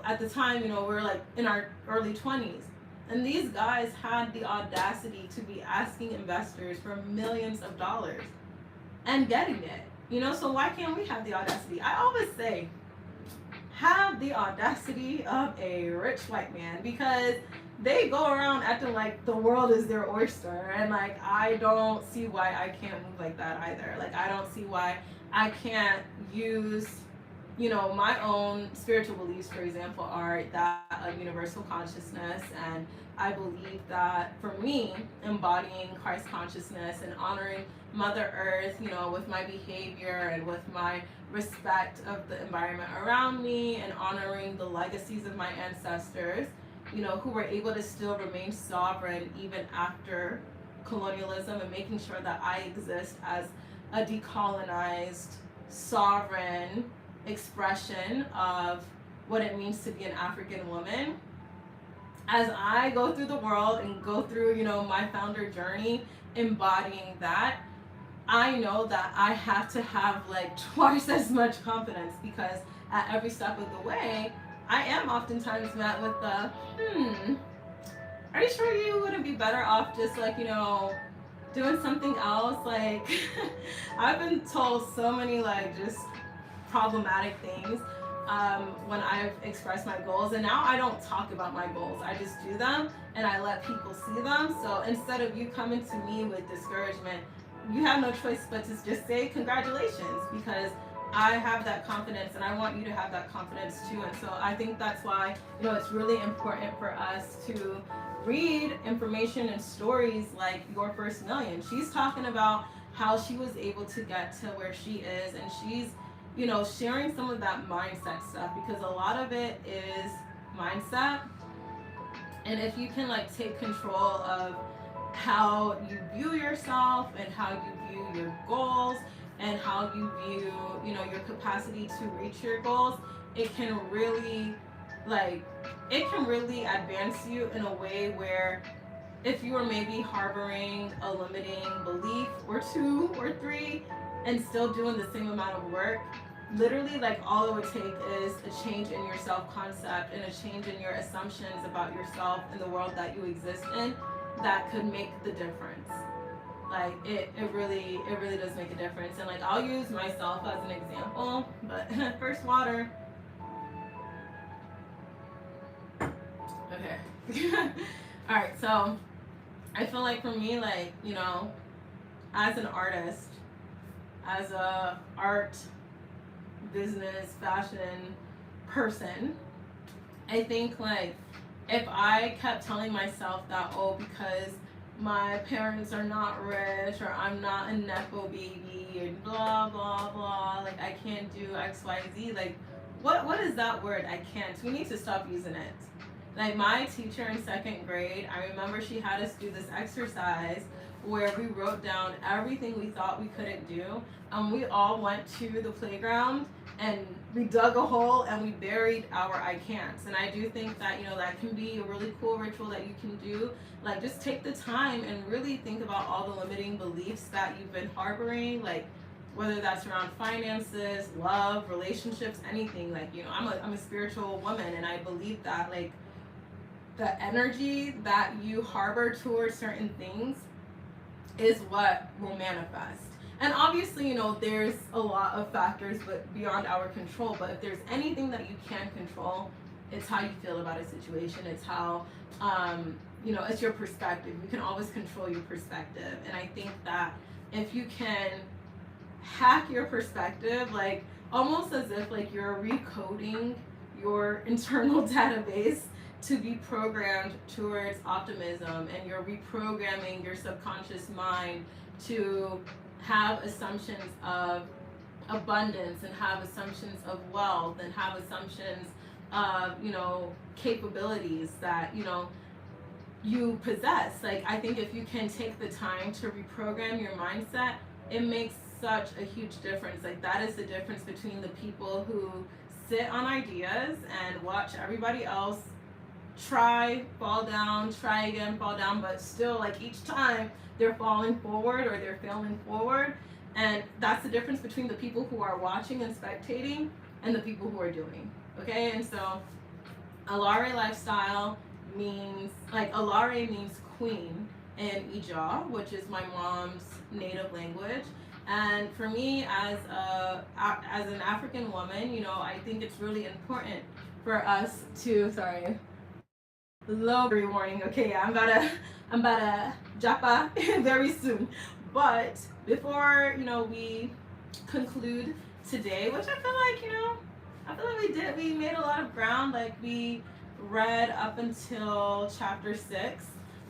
at the time, we're like in our early 20s. And these guys had the audacity to be asking investors for millions of dollars and getting it. So why can't we have the audacity? I always say, have the audacity of a rich white man, because they go around acting like the world is their oyster. And like, I don't see why I can't move like that either. Like, I don't see why I can't use, my own spiritual beliefs, for example, are that of universal consciousness. And I believe that for me, embodying Christ consciousness and honoring Mother Earth, with my behavior and with my respect of the environment around me, and honoring the legacies of my ancestors, who were able to still remain sovereign even after colonialism, and making sure that I exist as a decolonized, sovereign expression of what it means to be an African woman. As I go through the world and go through, my founder journey, embodying that, I know that I have to have like twice as much confidence, because at every step of the way, I am oftentimes met with the, are you sure you wouldn't be better off just like, doing something else? Like, I've been told so many like just problematic things when I've expressed my goals, and now I don't talk about my goals. I just do them, and I let people see them. So instead of you coming to me with discouragement, you have no choice but to just say congratulations, because I have that confidence, and I want you to have that confidence too. And so I think that's why, it's really important for us to read information and stories like Your First Million. She's talking about how she was able to get to where she is, and she's, sharing some of that mindset stuff, because a lot of it is mindset. And if you can like take control of how you view yourself and how you view your goals and how you view, you know, your capacity to reach your goals, it can really like it can really advance you in a way where if you were maybe harboring a limiting belief or two or three and still doing the same amount of work, literally like all it would take is a change in your self-concept and a change in your assumptions about yourself and the world that you exist in that could make the difference. Like it really does make a difference. And like I'll use myself as an example, but first water. Okay. All right, so I feel like for me, like, you know, as an artist, as a art, business, fashion person, I think like if I kept telling myself that, oh, because my parents are not rich or I'm not a nepo baby and blah blah blah, like I can't do XYZ, like what is that word? I can't. We need to stop using it. Like my teacher in second grade, I remember she had us do this exercise where we wrote down everything we thought we couldn't do. We all went to the playground and we dug a hole and we buried our I can'ts. And I do think that, you know, that can be a really cool ritual that you can do. Like just take the time and really think about all the limiting beliefs that you've been harboring, like whether that's around finances, love, relationships, anything. Like, you know, I'm a spiritual woman and I believe that like the energy that you harbor towards certain things is what will manifest. And obviously, you know, there's a lot of factors but beyond our control. But if there's anything that you can control, it's how you feel about a situation. It's how, you know, it's your perspective. You can always control your perspective. And I think that if you can hack your perspective, like almost as if like you're recoding your internal database to be programmed towards optimism, and you're reprogramming your subconscious mind to have assumptions of abundance and have assumptions of wealth and have assumptions of, you know, capabilities that, you know, you possess. Like I think if you can take the time to reprogram your mindset, it makes such a huge difference. Like that is the difference between the people who sit on ideas and watch everybody else try, fall down, try again, fall down, but still like each time they're falling forward or they're failing forward. And that's the difference between the people who are watching and spectating and the people who are doing. Okay, and so Alaere lifestyle means, like Alaere means queen in Ija, which is my mom's native language. And for me as an African woman, you know, I think it's really important for us to, sorry, low warning. Okay, yeah, I'm about to japa very soon. But before, you know, we conclude today, which I feel like, you know, I feel like we made a lot of ground. Like we read up until chapter 6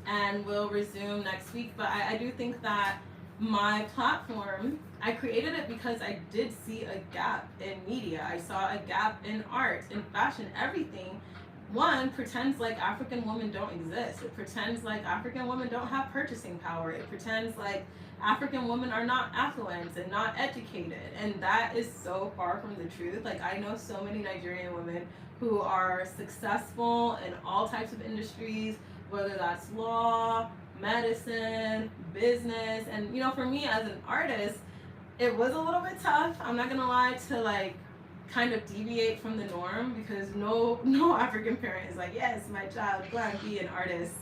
and we'll resume next week. But I do think that my platform, I created it because I did see a gap in media. I saw a gap in art, in fashion, everything. One pretends like African women don't exist. It pretends like African women don't have purchasing power. It pretends like African women are not affluent and not educated. And that is so far from the truth. Like I know so many Nigerian women who are successful in all types of industries, whether that's law, medicine, business. And you know, for me as an artist, it was a little bit tough. I'm not gonna lie, to like kind of deviate from the norm, because no African parent is like, yes, my child, go and be an artist.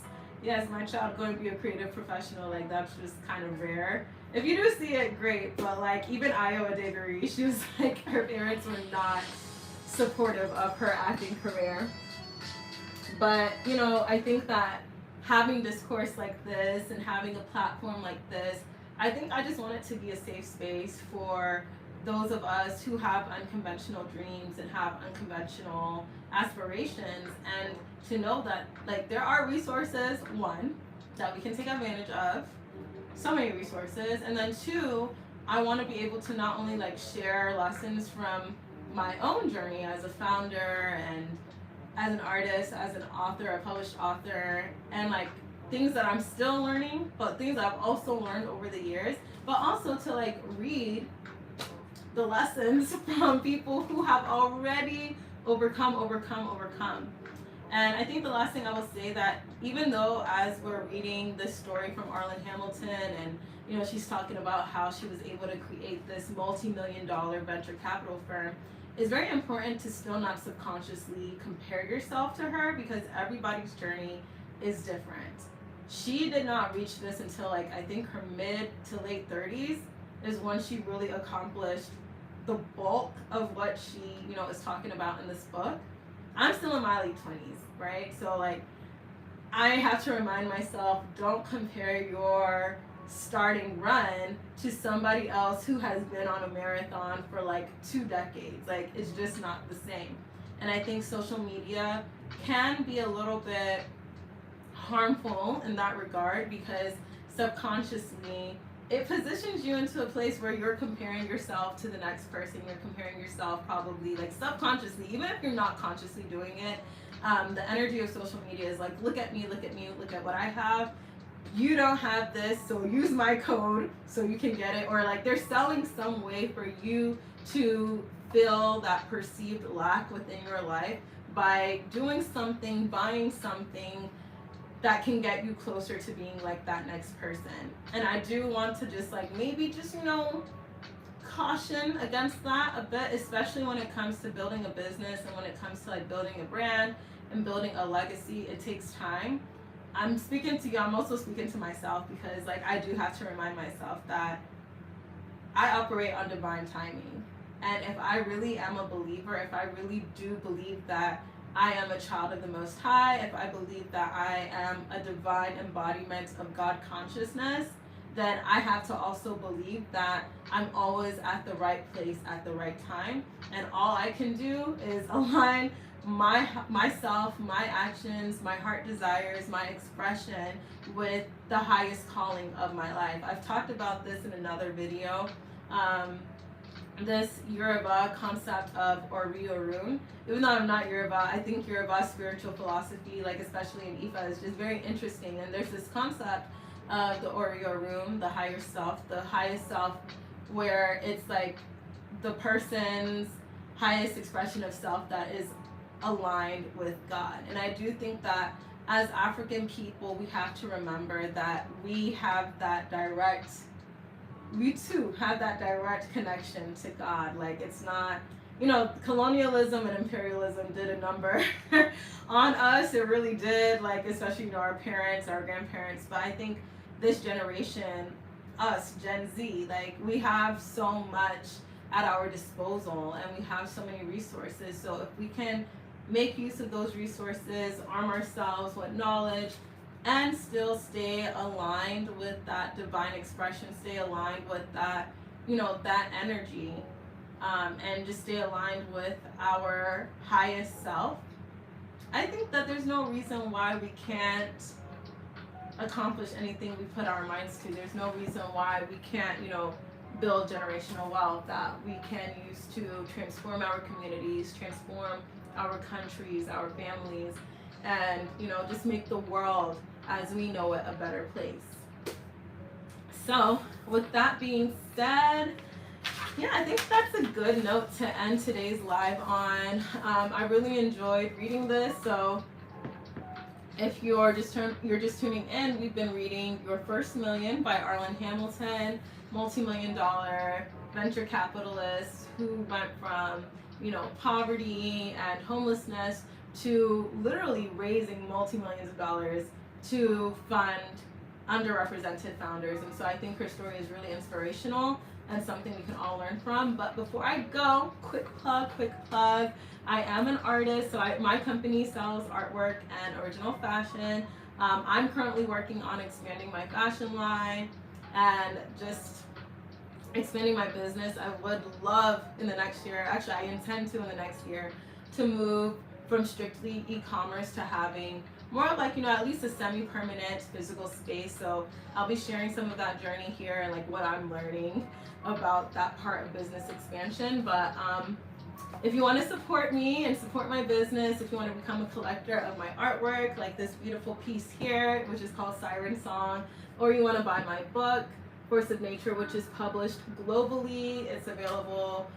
Yes, my child, go and be a creative professional. Like that's just kind of rare. If you do see it, great. But like even Ayo Adegari, she was like, her parents were not supportive of her acting career. But you know, I think that having discourse like this and having a platform like this, I think I just want it to be a safe space for those of us who have unconventional dreams and have unconventional aspirations, and to know that like there are resources, one, that we can take advantage of, so many resources, and then two, I want to be able to not only like share lessons from my own journey as a founder and as an artist, as an author, a published author, and like things that I'm still learning, but things I've also learned over the years, but also to like read the lessons from people who have already overcome. And I think the last thing I will say, that even though as we're reading this story from Arlan Hamilton, and you know, she's talking about how she was able to create this multi-million-dollar venture capital firm, it's very important to still not subconsciously compare yourself to her, because everybody's journey is different. She did not reach this until like I think her mid to late 30s is when she really accomplished the bulk of what she, you know, is talking about in this book. I'm still in my late 20s, right? So like I have to remind myself, don't compare your starting run to somebody else who has been on a marathon for like 2 decades. Like, it's just not the same. And I think social media can be a little bit harmful in that regard, because subconsciously it positions you into a place where you're comparing yourself to the next person. You're comparing yourself probably like subconsciously, even if you're not consciously doing it. The energy of social media is like, look at me, look at what I have. You don't have this, so use my code so you can get it. Or like they're selling some way for you to fill that perceived lack within your life by doing something, buying something that can get you closer to being like that next person. And I do want to just like maybe just, you know, caution against that a bit, especially when it comes to building a business and when it comes to like building a brand and building a legacy. It takes time. I'm speaking to you, I'm also speaking to myself, because like I do have to remind myself that I operate on divine timing. And if I really am a believer, if I really do believe that I am a child of the Most High, if I believe that I am a divine embodiment of God consciousness, then I have to also believe that I'm always at the right place at the right time. And all I can do is align myself, my actions, my heart desires, my expression with the highest calling of my life. I've talked about this in another video. This Yoruba concept of Ori-Orun. Even though I'm not Yoruba, I think Yoruba spiritual philosophy, like especially in Ifa, is just very interesting. And there's this concept of the Ori-Orun, the higher self, where it's like the person's highest expression of self that is aligned with God. And I do think that as African people, we have to remember that we too have that direct connection to God. Like, it's not, you know, colonialism and imperialism did a number on us. It really did, like, especially, you know, our parents, our grandparents. But I think this generation, us, Gen Z, like, we have so much at our disposal and we have so many resources. So if we can make use of those resources, arm ourselves with knowledge, and still stay aligned with that divine expression, stay aligned with that, you know, that energy, and just stay aligned with our highest self, I think that there's no reason why we can't accomplish anything we put our minds to. There's no reason why we can't, you know, build generational wealth that we can use to transform our communities, transform our countries, our families, and, you know, just make the world as we know it a better place. So with that being said, yeah, I think that's a good note to end today's live on. I really enjoyed reading this. So if you're just tuning in, we've been reading Your First Million by Arlan Hamilton, multi-million-dollar venture capitalist who went from, you know, poverty and homelessness to literally raising multi-millions of dollars to fund underrepresented founders. And so I think her story is really inspirational and something we can all learn from. But before I go, quick plug. I am an artist, so my company sells artwork and original fashion. I'm currently working on expanding my fashion line and just expanding my business. I would love in the next year, actually I intend to in the next year, to move from strictly e-commerce to having more of like, you know, at least a semi-permanent physical space. So I'll be sharing some of that journey here and like what I'm learning about that part of business expansion. But If you want to support me and support my business, if you want to become a collector of my artwork, like this beautiful piece here, which is called Siren Song, or you want to buy my book, Force of Nature, which is published globally, it's available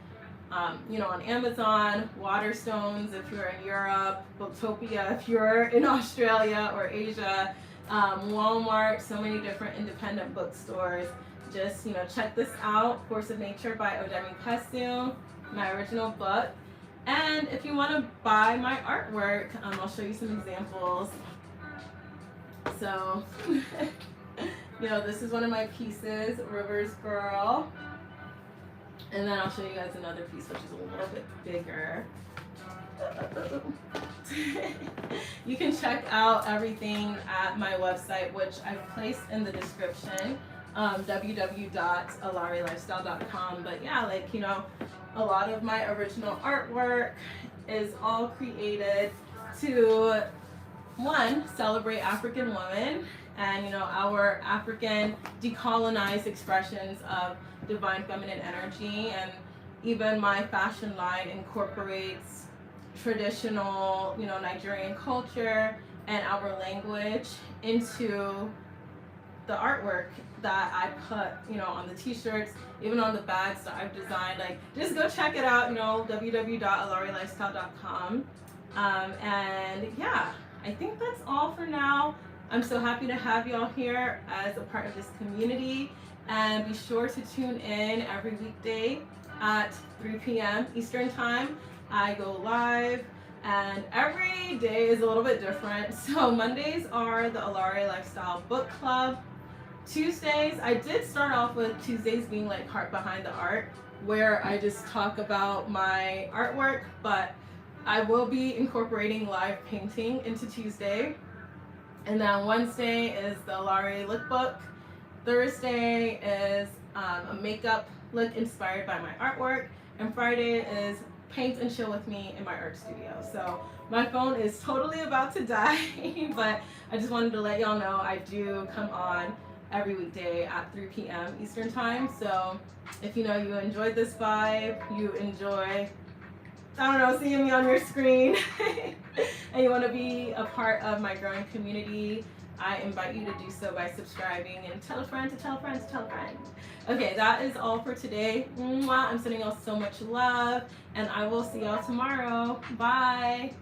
on Amazon, Waterstones if you're in Europe, Booktopia if you're in Australia or Asia, Walmart, so many different independent bookstores. Just, check this out, Force of Nature by Odemi Pesu, my original book. And if you want to buy my artwork, I'll show you some examples. So, this is one of my pieces, Rivers Girl. And then I'll show you guys another piece, which is a little bit bigger. You can check out everything at my website, which I've placed in the description, www.alaerelifestyle.com. But yeah, a lot of my original artwork is all created to, one, celebrate African women and, our African decolonized expressions of divine feminine energy. And even my fashion line incorporates traditional, Nigerian culture and our language into the artwork that I put, on the t-shirts, even on the bags that I've designed. Just go check it out, www.alaerelifestyle.com. And yeah, I think that's all for now. I'm so happy to have y'all here as a part of this community. And be sure to tune in every weekday at 3 p.m. Eastern Time. I go live, and every day is a little bit different. So Mondays are the Alaere Lifestyle Book Club. Tuesdays, I did start off with Tuesdays being like Heart Behind the Art, where I just talk about my artwork, but I will be incorporating live painting into Tuesday. And then Wednesday is the Alaere Lookbook. Thursday is a makeup look inspired by my artwork. And Friday is paint and chill with me in my art studio. So my phone is totally about to die, but I just wanted to let y'all know I do come on every weekday at 3 p.m. Eastern Time. So if you enjoyed this vibe, you enjoy, seeing me on your screen, and you want to be a part of my growing community, I invite you to do so by subscribing and tell a friend to tell a friend to tell a friend. Okay, that is all for today. Mwah. I'm sending y'all so much love, and I will see y'all tomorrow. Bye.